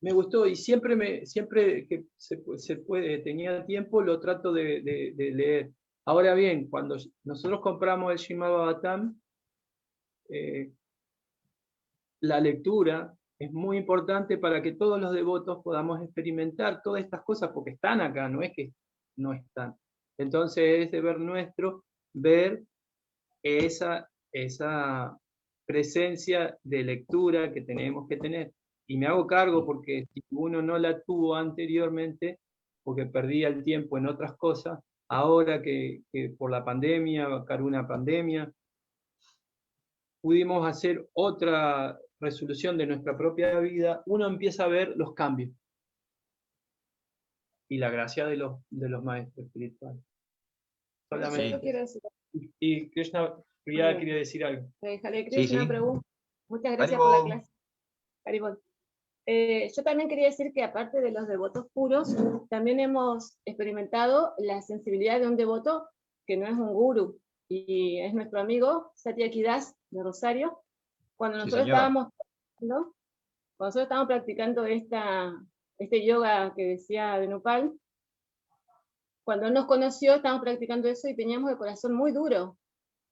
me gustó y siempre que se puede, tenía tiempo, lo trato de leer. Ahora bien, cuando nosotros compramos el Srimad Bhagavatam, eh, la lectura es muy importante para que todos los devotos podamos experimentar todas estas cosas, porque están acá, no es que no están. Entonces es deber nuestro ver esa presencia de lectura que tenemos que tener. Y me hago cargo porque si uno no la tuvo anteriormente, porque perdía el tiempo en otras cosas, ahora que por la pandemia, una pandemia, pudimos hacer otra resolución de nuestra propia vida, uno empieza a ver los cambios y la gracia de los maestros espirituales. Profesor, yo Solamente. Sí, quiero decir, Y Krishna Priya quería decir algo. Hare sí, Krishna, sí. pregunta. Muchas gracias por la Haribol. clase. Haribol. Yo también quería decir que aparte de los devotos puros, también hemos experimentado la sensibilidad de un devoto que no es un gurú, y es nuestro amigo Satyaki Das de Rosario. Cuando Sí, nosotros señora. estábamos, ¿no? Cuando nosotros estábamos practicando este yoga que decía de Nupal, cuando él nos conoció, estábamos practicando eso y teníamos el corazón muy duro,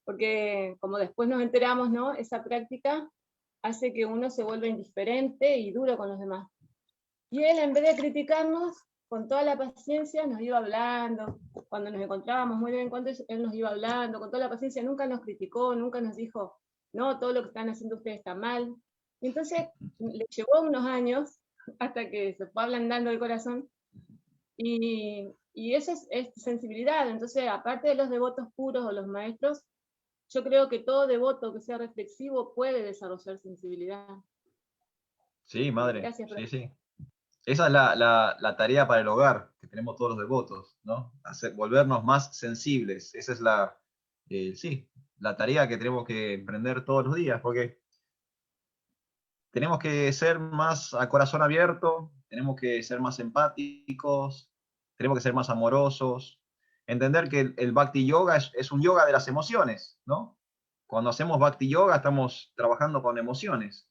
porque como después nos enteramos, ¿no? Esa práctica hace que uno se vuelva indiferente y duro con los demás. Y él, en vez de criticarnos, con toda la paciencia nos iba hablando. Cuando nos encontrábamos muy bien, cuando él nos iba hablando, con toda la paciencia, nunca nos criticó, nunca nos dijo, no, todo lo que están haciendo ustedes está mal. Y entonces le llevó unos años hasta que se fue ablandando el corazón. Y eso es sensibilidad. Entonces, aparte de los devotos puros o los maestros, yo creo que todo devoto que sea reflexivo puede desarrollar sensibilidad. Sí, madre. Gracias, Sí, profesor. sí. Esa es la tarea para el hogar que tenemos todos los devotos, ¿no? Volvernos más sensibles. Esa es sí, la tarea que tenemos que emprender todos los días, porque tenemos que ser más a corazón abierto, tenemos que ser más empáticos, tenemos que ser más amorosos, entender que el Bhakti Yoga es un yoga de las emociones, ¿no? Cuando hacemos Bhakti Yoga estamos trabajando con emociones.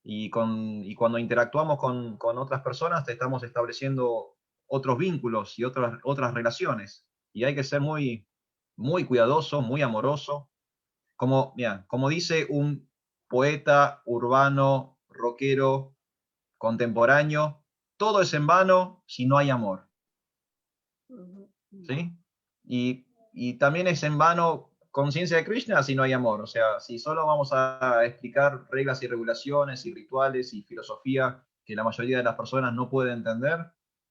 Y cuando interactuamos con otras personas estamos estableciendo otros vínculos y otras relaciones. Y hay que ser muy, muy cuidadoso, muy amoroso. Como dice un poeta urbano, rockero, contemporáneo, todo es en vano si no hay amor. ¿Sí? Y también es en vano conciencia de Krishna si no hay amor. O sea, si solo vamos a explicar reglas y regulaciones y rituales y filosofía que la mayoría de las personas no puede entender,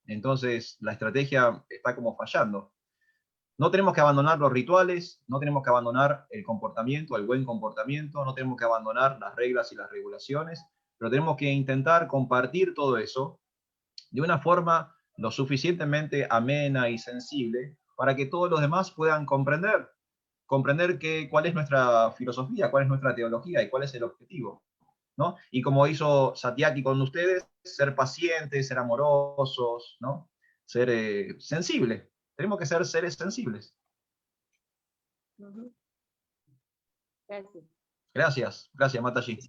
entonces la estrategia está como fallando. No tenemos que abandonar los rituales, no tenemos que abandonar el comportamiento, el buen comportamiento, no tenemos que abandonar las reglas y las regulaciones, pero tenemos que intentar compartir todo eso de una forma lo suficientemente amena y sensible para que todos los demás puedan comprender cuál es nuestra filosofía, cuál es nuestra teología y cuál es el objetivo, ¿no? Y como hizo Satyaki con ustedes, ser pacientes, ser amorosos, ¿no? Ser sensibles. Tenemos que ser seres sensibles. Gracias. Gracias, Mataji.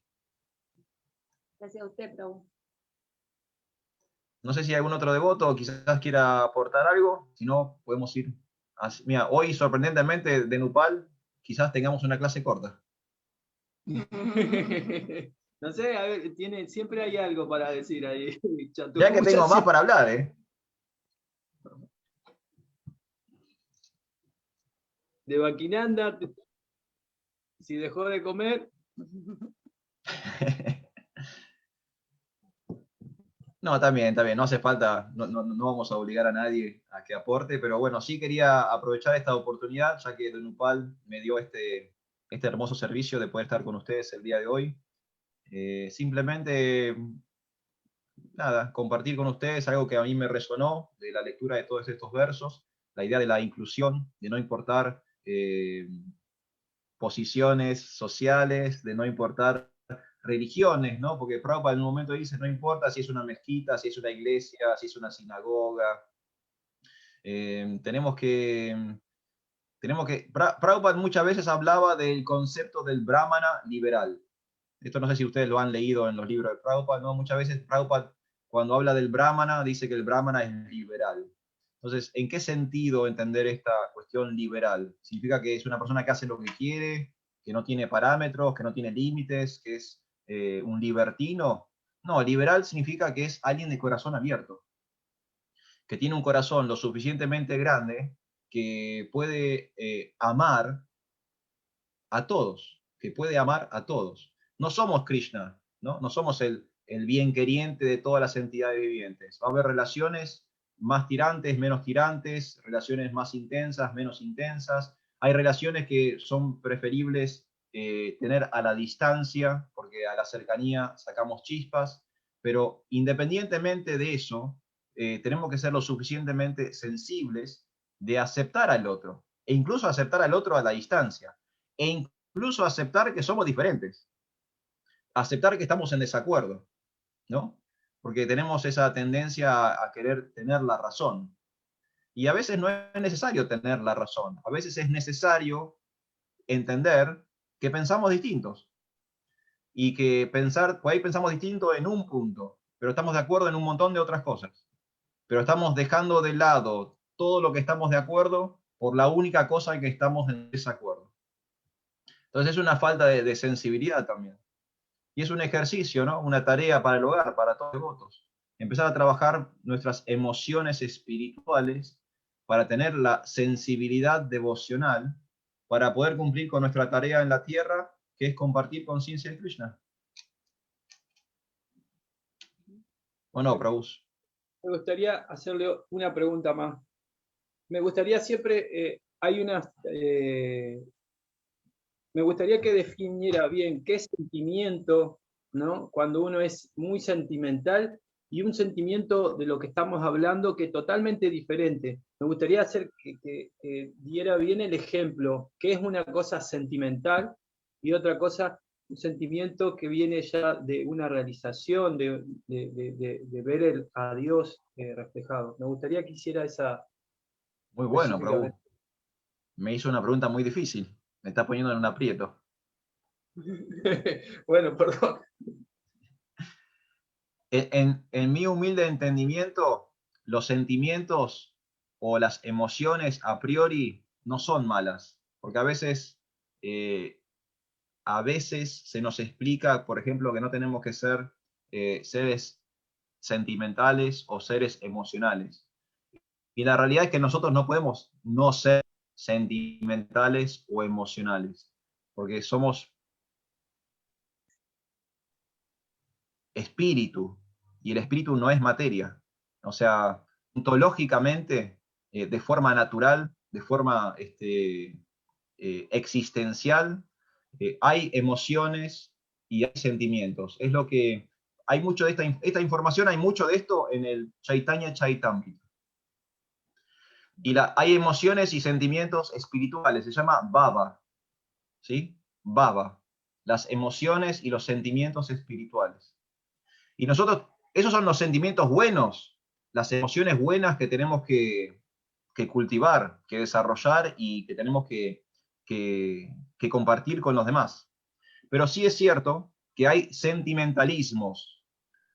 Gracias a usted, Prabhu. No sé si hay algún otro devoto quizás quiera aportar algo, si no, podemos ir. Mira, hoy sorprendentemente de Nupal, quizás tengamos una clase corta. No sé, a ver, siempre hay algo para decir ahí. Ya que tengo más para hablar, ¿eh? De Baquinanda, si dejó de comer. No, también, no hace falta, no vamos a obligar a nadie a que aporte, pero bueno, sí quería aprovechar esta oportunidad, ya que Donupal me dio este hermoso servicio de poder estar con ustedes el día de hoy. Simplemente, nada, compartir con ustedes algo que a mí me resonó de la lectura de todos estos versos, la idea de la inclusión, de no importar posiciones sociales, de no importar religiones, ¿no? Porque Prabhupada en un momento dice, no importa si es una mezquita, si es una iglesia, si es una sinagoga, tenemos que, Prabhupada muchas veces hablaba del concepto del brahmana liberal. Esto no sé si ustedes lo han leído en los libros de Prabhupada, ¿no? Muchas veces Prabhupada, cuando habla del brahmana, dice que el brahmana es liberal. Entonces, ¿en qué sentido entender esta cuestión liberal? ¿Significa que es una persona que hace lo que quiere, que no tiene parámetros, que no tiene límites, que es un libertino? No, liberal significa que es alguien de corazón abierto, que tiene un corazón lo suficientemente grande que puede amar a todos, que puede amar a todos. No somos Krishna, ¿no? No somos el bien queriente de todas las entidades vivientes. Va a haber relaciones más tirantes, menos tirantes, relaciones más intensas, menos intensas. Hay relaciones que son preferibles tener a la distancia, porque a la cercanía sacamos chispas, pero independientemente de eso, tenemos que ser lo suficientemente sensibles de aceptar al otro, e incluso aceptar al otro a la distancia, e incluso aceptar que somos diferentes, aceptar que estamos en desacuerdo, ¿no? Porque tenemos esa tendencia a querer tener la razón. Y a veces no es necesario tener la razón, a veces es necesario entender que pensamos distintos y que por ahí pensamos distinto en un punto, pero estamos de acuerdo en un montón de otras cosas. Pero estamos dejando de lado todo lo que estamos de acuerdo por la única cosa en que estamos en desacuerdo. Entonces es una falta de sensibilidad también. Y es un ejercicio, ¿no? Una tarea para el hogar, para todos los devotos. Empezar a trabajar nuestras emociones espirituales para tener la sensibilidad devocional para poder cumplir con nuestra tarea en la tierra, que es compartir conciencia de Krishna. ¿O no, Prabhu? Me gustaría hacerle una pregunta más. Me gustaría siempre, me gustaría que definiera bien qué sentimiento, ¿no? Cuando uno es muy sentimental y un sentimiento de lo que estamos hablando que es totalmente diferente. Me gustaría hacer que diera bien el ejemplo, qué es una cosa sentimental y otra cosa, un sentimiento que viene ya de una realización, de ver a Dios reflejado. Me gustaría que hiciera esa Muy bueno, Prabhu. específicamente. Me hizo una pregunta muy difícil. Me está poniendo en un aprieto. Bueno, perdón. En mi humilde entendimiento, los sentimientos o las emociones a priori no son malas, porque a veces se nos explica, por ejemplo, que no tenemos que ser seres sentimentales o seres emocionales. Y la realidad es que nosotros no podemos no ser sentimentales o emocionales, porque somos espíritu, y el espíritu no es materia. O sea, ontológicamente, de forma natural, de forma existencial, hay emociones y hay sentimientos. Es lo que hay mucho de esta información, hay mucho de esto en el Chaitanya Chaitamrita. Y hay emociones y sentimientos espirituales, se llama Baba, ¿sí? Baba, las emociones y los sentimientos espirituales. Y nosotros, esos son los sentimientos buenos, las emociones buenas que tenemos que cultivar, que desarrollar y que tenemos que compartir con los demás. Pero sí es cierto que hay sentimentalismos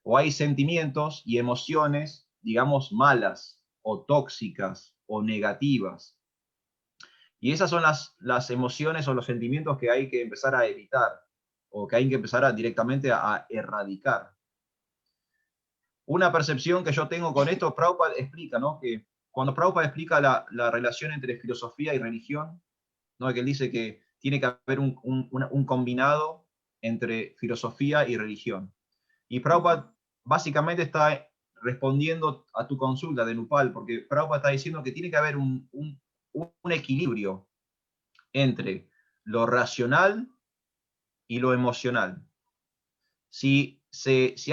o hay sentimientos y emociones, digamos, malas o tóxicas o negativas. Y esas son las emociones o los sentimientos que hay que empezar a evitar. o que hay que empezar directamente a erradicar. Una percepción que yo tengo con esto, Prabhupada explica, ¿no? Que cuando Prabhupada explica la relación entre filosofía y religión, ¿no? Que él dice que tiene que haber un combinado entre filosofía y religión. Y Prabhupada básicamente está respondiendo a tu consulta de Nupal, porque Prabhupada está diciendo que tiene que haber un equilibrio entre lo racional y lo emocional. Si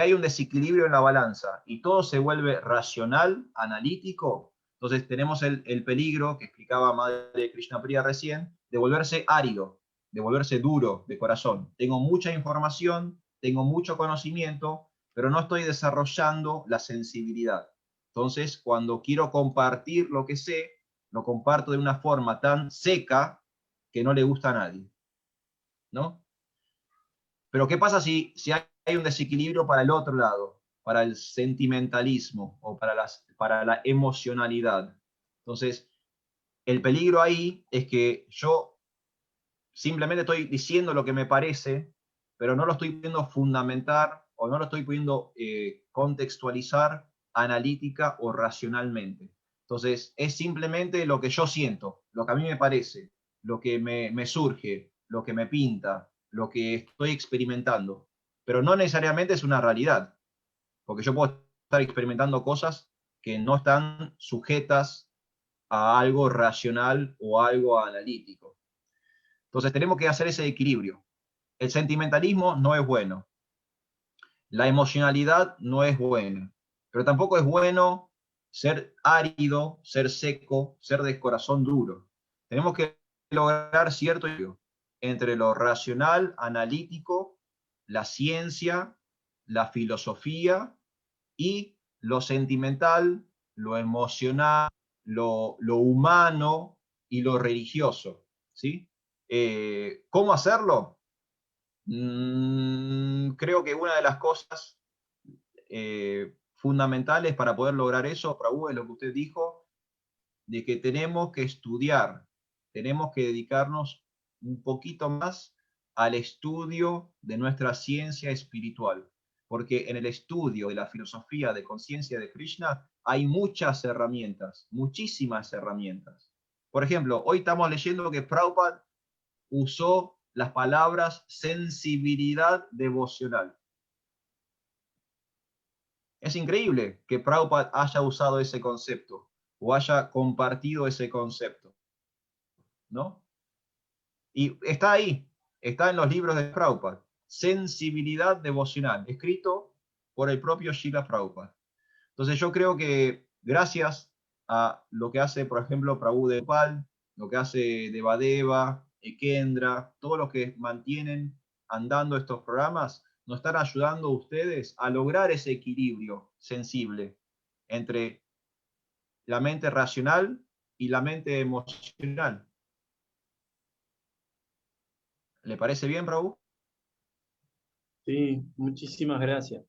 hay un desequilibrio en la balanza y todo se vuelve racional, analítico, entonces tenemos el peligro que explicaba Madre Krishna Priya recién, de volverse árido, de volverse duro de corazón. Tengo mucha información, tengo mucho conocimiento, pero no estoy desarrollando la sensibilidad. Entonces, cuando quiero compartir lo que sé, lo comparto de una forma tan seca que no le gusta a nadie, ¿no? Pero ¿qué pasa si hay un desequilibrio para el otro lado, para el sentimentalismo o para la emocionalidad? Entonces, el peligro ahí es que yo simplemente estoy diciendo lo que me parece, pero no lo estoy pudiendo fundamentar o no lo estoy pudiendo contextualizar analítica o racionalmente. Entonces, es simplemente lo que yo siento, lo que a mí me parece, lo que me surge, lo que me pinta, lo que estoy experimentando. Pero no necesariamente es una realidad, porque yo puedo estar experimentando cosas que no están sujetas a algo racional o algo analítico. Entonces tenemos que hacer ese equilibrio. El sentimentalismo no es bueno. La emocionalidad no es buena. Pero tampoco es bueno ser árido, ser seco, ser de corazón duro. Tenemos que lograr cierto equilibrio entre lo racional, analítico, la ciencia, la filosofía y lo sentimental, lo emocional, lo humano y lo religioso, ¿sí? ¿Cómo hacerlo? Creo que una de las cosas fundamentales para poder lograr eso, Prabhu, es lo que usted dijo, de que tenemos que estudiar, tenemos que dedicarnos un poquito más al estudio de nuestra ciencia espiritual, porque en el estudio de la filosofía de conciencia de Krishna hay muchas herramientas, muchísimas herramientas. Por ejemplo, hoy estamos leyendo que Prabhupada usó las palabras sensibilidad devocional. Es increíble que Prabhupada haya usado ese concepto o haya compartido ese concepto, ¿no? Y está ahí, está en los libros de Prabhupada. Sensibilidad devocional, escrito por el propio Srila Prabhupada. Entonces yo creo que gracias a lo que hace, por ejemplo, Prabhu Depal, lo que hace Devadeva, Ekendra, todos los que mantienen andando estos programas, nos están ayudando a ustedes a lograr ese equilibrio sensible entre la mente racional y la mente emocional. ¿Le parece bien, Prabhu? Sí, muchísimas gracias.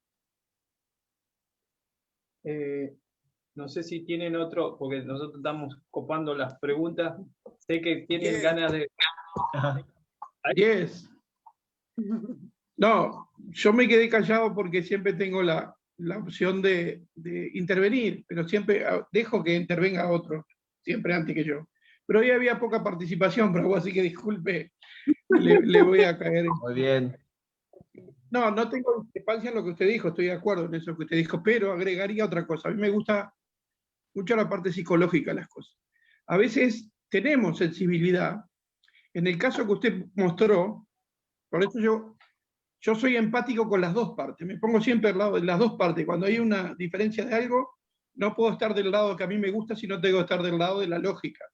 No sé si tienen otro, porque nosotros estamos copando las preguntas. Sé que tienen ganas de... Yes. No, yo me quedé callado porque siempre tengo la opción de intervenir, pero siempre dejo que intervenga otro, siempre antes que yo. Pero hoy había poca participación, Bravo, así que disculpe, le voy a caer. Muy bien. No, no tengo discrepancia en lo que usted dijo, estoy de acuerdo en eso que usted dijo, pero agregaría otra cosa. A mí me gusta mucho la parte psicológica de las cosas. A veces tenemos sensibilidad. En el caso que usted mostró, por eso yo soy empático con las dos partes, me pongo siempre al lado de las dos partes. Cuando hay una diferencia de algo, no puedo estar del lado que a mí me gusta, sino tengo que estar del lado de la lógica.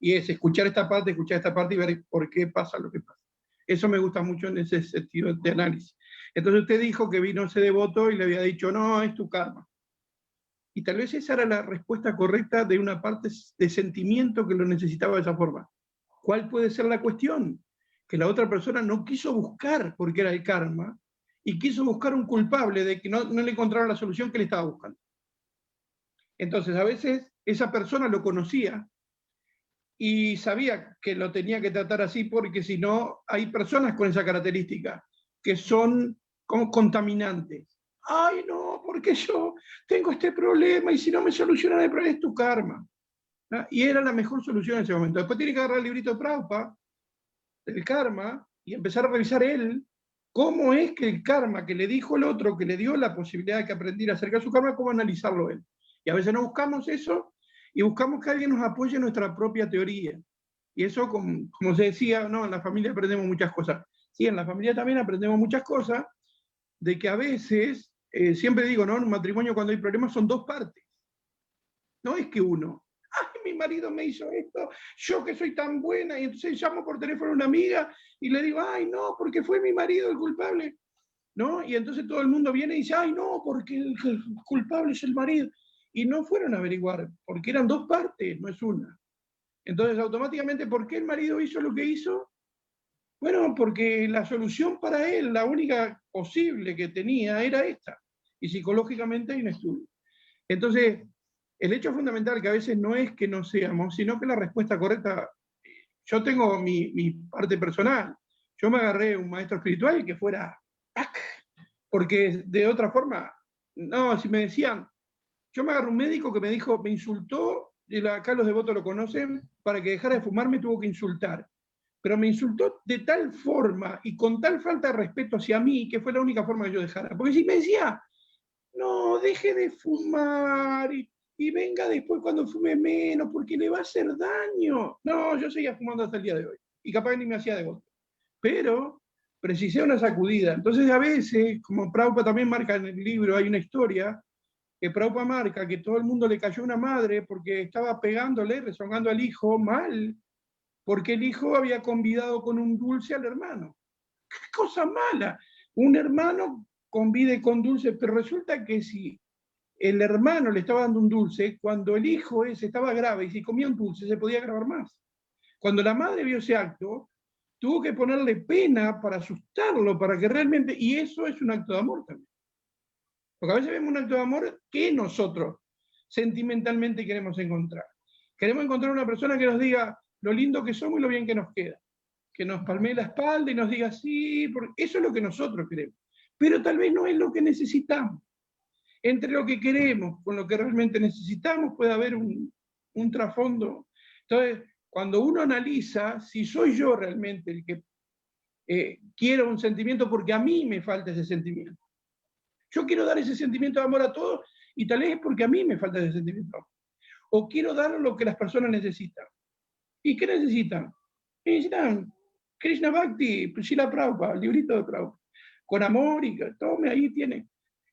Y es escuchar esta parte y ver por qué pasa lo que pasa. Eso me gusta mucho en ese sentido de análisis. Entonces usted dijo que vino ese devoto y le había dicho, no, es tu karma. Y tal vez esa era la respuesta correcta de una parte de sentimiento que lo necesitaba de esa forma. ¿Cuál puede ser la cuestión? Que la otra persona no quiso buscar porque era el karma y quiso buscar un culpable de que no le encontraron la solución que le estaba buscando. Entonces, a veces esa persona lo conocía y sabía que lo tenía que tratar así porque si no, hay personas con esa característica que son como contaminantes. Ay, no, porque yo tengo este problema y si no me solucionan el problema es tu karma. ¿No? Y era la mejor solución en ese momento. Después tiene que agarrar el librito de Prabhupada, del karma, y empezar a revisar él cómo es que el karma que le dijo el otro, que le dio la posibilidad de que aprendiera acerca de su karma, cómo analizarlo él. Y a veces no buscamos eso y buscamos que alguien nos apoye en nuestra propia teoría. Y eso, como se decía, no, en la familia aprendemos muchas cosas. Sí, en la familia también aprendemos muchas cosas, de que a veces, siempre digo, ¿no? En un matrimonio cuando hay problemas son dos partes. No es que uno, ay, mi marido me hizo esto, yo que soy tan buena, y entonces llamo por teléfono a una amiga y le digo, ay, no, porque fue mi marido el culpable, ¿no? Y entonces todo el mundo viene y dice, ay, no, porque el culpable es el marido. Y no fueron a averiguar, porque eran dos partes, no es una. Entonces, automáticamente, ¿por qué el marido hizo lo que hizo? Bueno, porque la solución para él, la única posible que tenía, era esta. Y psicológicamente hay un estudio. Entonces, el hecho fundamental que a veces no es que no seamos, sino que la respuesta correcta, yo tengo mi parte personal. Yo me agarré un maestro espiritual que fuera, ¡tac! Porque de otra forma, no, si me decían, yo me agarré un médico que me dijo, me insultó, y acá los devotos lo conocen, para que dejara de fumar me tuvo que insultar. Pero me insultó de tal forma y con tal falta de respeto hacia mí, que fue la única forma que yo dejara. Porque si me decía, no, deje de fumar y venga después cuando fume menos, porque le va a hacer daño. No, yo seguía fumando hasta el día de hoy. Y capaz ni me hacía de golpe. Pero precisé una sacudida. Entonces a veces, como Prabhupada también marca en el libro, hay una historia que Prabhupada marca que todo el mundo le cayó una madre porque estaba pegándole, rezongando al hijo mal, porque el hijo había convidado con un dulce al hermano. ¡Qué cosa mala! Un hermano convide con dulce, pero resulta que si el hermano le estaba dando un dulce, cuando el hijo ese estaba grave y si comía un dulce se podía agravar más. Cuando la madre vio ese acto, tuvo que ponerle pena para asustarlo, para que realmente, y eso es un acto de amor también. Porque a veces vemos un acto de amor que nosotros sentimentalmente queremos encontrar. Queremos encontrar una persona que nos diga lo lindo que somos y lo bien que nos queda. Que nos palmee la espalda y nos diga sí, porque eso es lo que nosotros queremos. Pero tal vez no es lo que necesitamos. Entre lo que queremos con lo que realmente necesitamos puede haber un trasfondo. Entonces, cuando uno analiza si soy yo realmente el que quiero un sentimiento porque a mí me falta ese sentimiento. Yo quiero dar ese sentimiento de amor a todos y tal vez es porque a mí me falta ese sentimiento de amor. O quiero dar lo que las personas necesitan. ¿Y qué necesitan? Necesitan Krishna Bhakti, Srila Prabhupada, el librito de Prabhupada, con amor y tome, ahí tiene.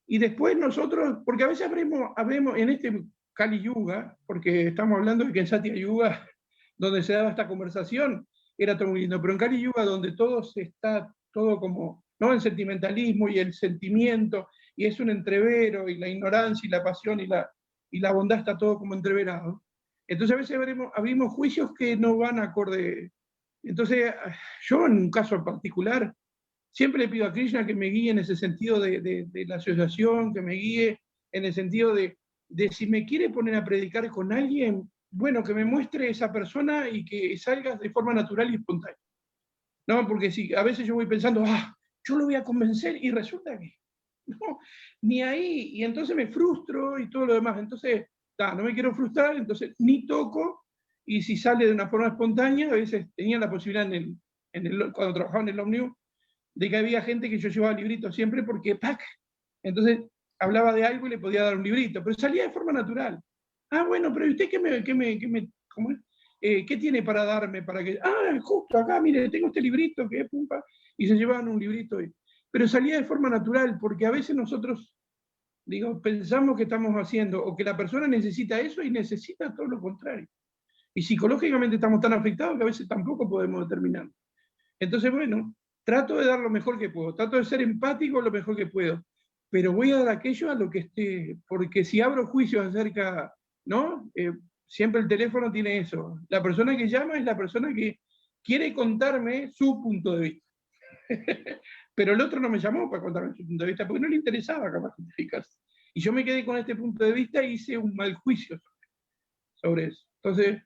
Y después nosotros, porque a veces hablemos en este Kali Yuga, porque estamos hablando de que en Satya Yuga, donde se daba esta conversación, era todo muy lindo, pero en Kali Yuga, donde todo está todo como, ¿no? El sentimentalismo y el sentimiento, y es un entrevero, y la ignorancia y la pasión y la bondad está todo como entreverado. Entonces a veces abrimos juicios que no van acorde. Entonces yo en un caso en particular siempre le pido a Krishna que me guíe en ese sentido de la asociación, que me guíe en el sentido de si me quiere poner a predicar con alguien, bueno, que me muestre esa persona y que salga de forma natural y espontánea. No, porque si a veces yo voy pensando, yo lo voy a convencer y resulta que no, ni ahí, y entonces me frustro y todo lo demás. Entonces, no me quiero frustrar, entonces ni toco, y si sale de una forma espontánea, a veces tenía la posibilidad cuando trabajaba en el Omnium, de que había gente que yo llevaba libritos siempre porque, ¡pac! Entonces hablaba de algo y le podía dar un librito, pero salía de forma natural. Bueno, pero ¿usted cómo es? ¿Qué tiene para darme? Para que, justo acá, mire, tengo este librito, que pumpa, y se llevaban un librito. Pero salía de forma natural, porque a veces nosotros, pensamos que estamos haciendo, o que la persona necesita eso y necesita todo lo contrario. Y psicológicamente estamos tan afectados que a veces tampoco podemos determinar. Entonces, bueno, trato de dar lo mejor que puedo, trato de ser empático lo mejor que puedo, pero voy a dar aquello a lo que esté, porque si abro juicios acerca, ¿no? Siempre el teléfono tiene eso. La persona que llama es la persona que quiere contarme su punto de vista. Pero el otro no me llamó para contarme su punto de vista, porque no le interesaba capaz justificarse. Y yo me quedé con este punto de vista y hice un mal juicio sobre eso. Entonces,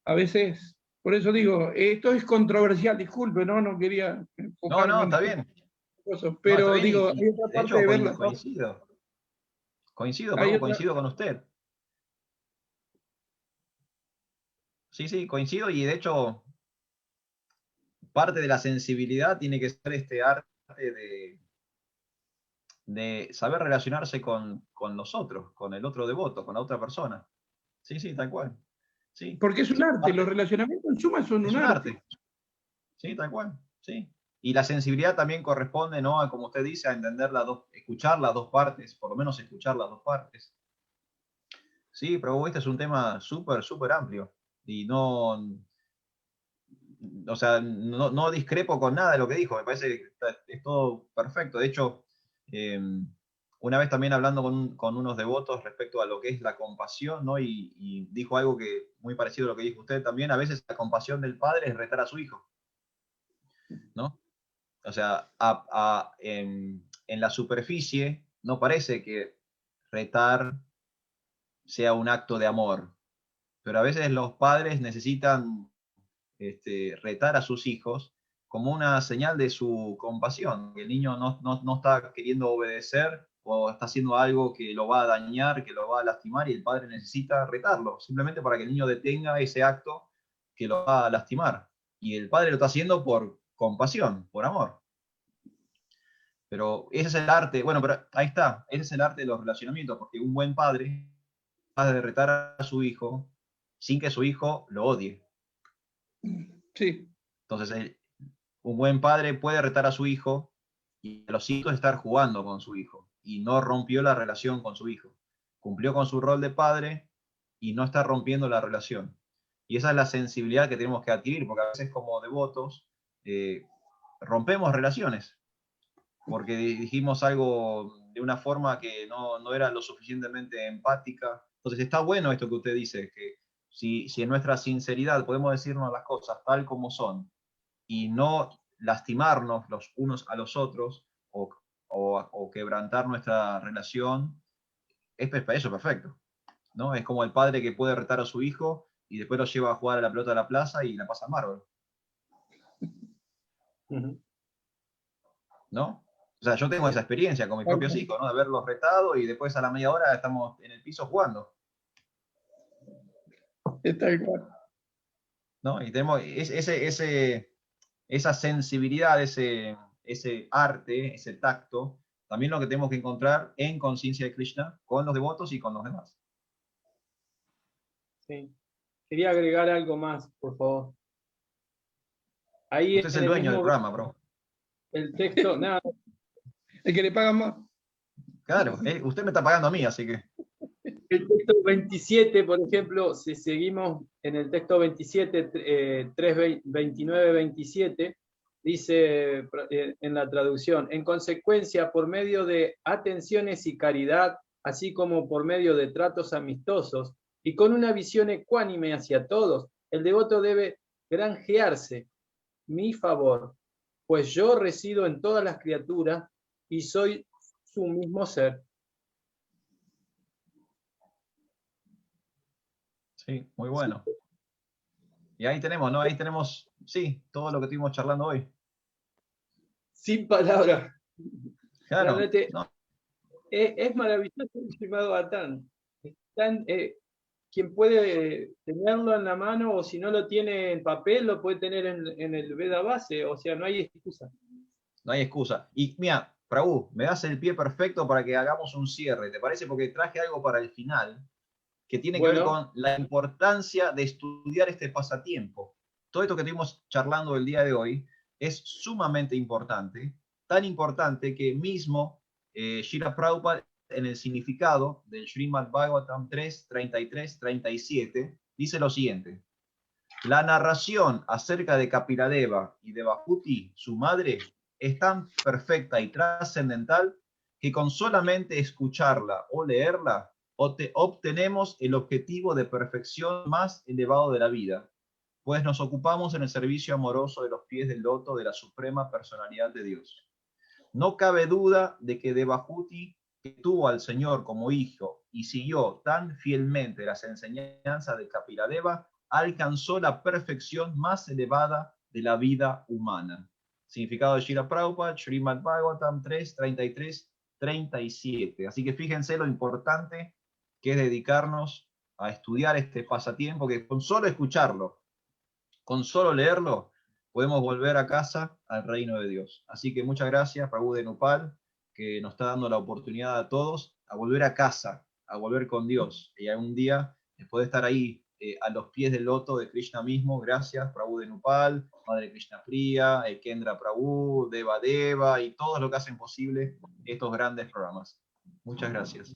a veces, por eso digo, esto es controversial, disculpe, no quería enfocarme. No, está bien. Pero está bien, digo, y hay otra de parte hecho de verla. coincido. Coincido, Hay Prabhu, otra, coincido con usted. Sí, sí, coincido y de hecho parte de la sensibilidad tiene que ser este arte de saber relacionarse con los otros, con el otro devoto, con la otra persona. Sí, sí, tal cual. Sí, porque es un arte, los parte, relacionamientos en suma son es un un arte. arte. Sí, tal cual. Sí. Y la sensibilidad también corresponde, ¿no? A, como usted dice, a entender las dos, escuchar las dos partes, por lo menos escuchar las dos partes. Sí, pero este es un tema súper, súper amplio. Y no, o sea, no discrepo con nada de lo que dijo, me parece que es todo perfecto. De hecho, eh, una vez también hablando con unos devotos respecto a lo que es la compasión, ¿no? Y dijo algo que muy parecido a lo que dijo usted también, a veces la compasión del padre es retar a su hijo, ¿no? O sea, en la superficie no parece que retar sea un acto de amor, pero a veces los padres necesitan retar a sus hijos como una señal de su compasión. El niño no está queriendo obedecer o está haciendo algo que lo va a dañar, que lo va a lastimar y el padre necesita retarlo, simplemente para que el niño detenga ese acto que lo va a lastimar. Y el padre lo está haciendo por compasión, por amor. Pero ese es el arte, bueno, pero ahí está, ese es el arte de los relacionamientos, porque un buen padre va de retar a su hijo sin que su hijo lo odie. Sí, Entonces, un buen padre puede retar a su hijo y a los hijos estar jugando con su hijo y no rompió la relación con su hijo. Cumplió con su rol de padre y no está rompiendo la relación. Y esa es la sensibilidad que tenemos que adquirir, porque a veces como devotos rompemos relaciones, porque dijimos algo de una forma que no era lo suficientemente empática. Entonces está bueno esto que usted dice, que si en nuestra sinceridad podemos decirnos las cosas tal como son, y no lastimarnos los unos a los otros o quebrantar nuestra relación, es para eso perfecto, ¿no? Es como el padre que puede retar a su hijo y después lo lleva a jugar a la pelota de la plaza y la pasa mal, ¿no? O sea, yo tengo esa experiencia con mis propios hijos, ¿no? De haberlos retado y después a la media hora estamos en el piso jugando, está igual. ¿no? Y tenemos esa sensibilidad, ese arte, ese tacto, también lo que tenemos que encontrar en conciencia de Krishna con los devotos y con los demás. Sí. Quería agregar algo más, por favor. Ahí Usted es en el el dueño del mismo programa, bro. el texto, nada, El que le pagan más. Claro, usted me está pagando a mí, así que. el texto 27, por ejemplo, si seguimos en el texto 27, 29-27, dice en la traducción, en consecuencia, por medio de atenciones y caridad, así como por medio de tratos amistosos, y con una visión ecuánime hacia todos, el devoto debe granjearse mi favor, pues yo resido en todas las criaturas y soy su mismo ser. Sí, muy bueno. Y ahí tenemos, ¿no? Ahí tenemos, sí, todo lo que estuvimos charlando hoy. Sin palabras. Claro, Realmente no, es maravilloso el Srimad Bhattan. Quien puede tenerlo en la mano o si no lo tiene en papel, lo puede tener en el Veda base, o sea, no hay excusa. no hay excusa. Y mira, Prabhu, me das el pie perfecto para que hagamos un cierre, ¿te parece? Porque traje algo para el final que tiene que ver Bueno, con la importancia de estudiar este pasatiempo. Todo esto que estuvimos charlando el día de hoy es sumamente importante, tan importante que mismo Srila Prabhupada en el significado del Srimad Bhagavatam 3, 33, 37 dice lo siguiente: la narración acerca de Kapiladeva y de Bhuti, su madre, es tan perfecta y trascendental que con solamente escucharla o leerla obtenemos el objetivo de perfección más elevado de la vida, pues nos ocupamos en el servicio amoroso de los pies del loto de la suprema personalidad de Dios. No cabe duda de que Devahuti, que tuvo al Señor como hijo y siguió tan fielmente las enseñanzas de Kapiladeva, alcanzó la perfección más elevada de la vida humana. Significado de Srila Prabhupada, Srimad Bhagavatam 3, 33, 37. Así que fíjense lo importante que es dedicarnos a estudiar este pasatiempo, que con solo escucharlo, con solo leerlo, podemos volver a casa al reino de Dios. Así que muchas gracias, Prabhu de Nopal, que nos está dando la oportunidad a todos a volver a casa, a volver con Dios. Y algún día, después de estar ahí a los pies del loto de Krishna mismo, gracias, Prabhu de Nopal, Madre Krishna Priya, Kendra Prabhu, Deva Deva y todos los que hacen posible estos grandes programas. Muchas gracias.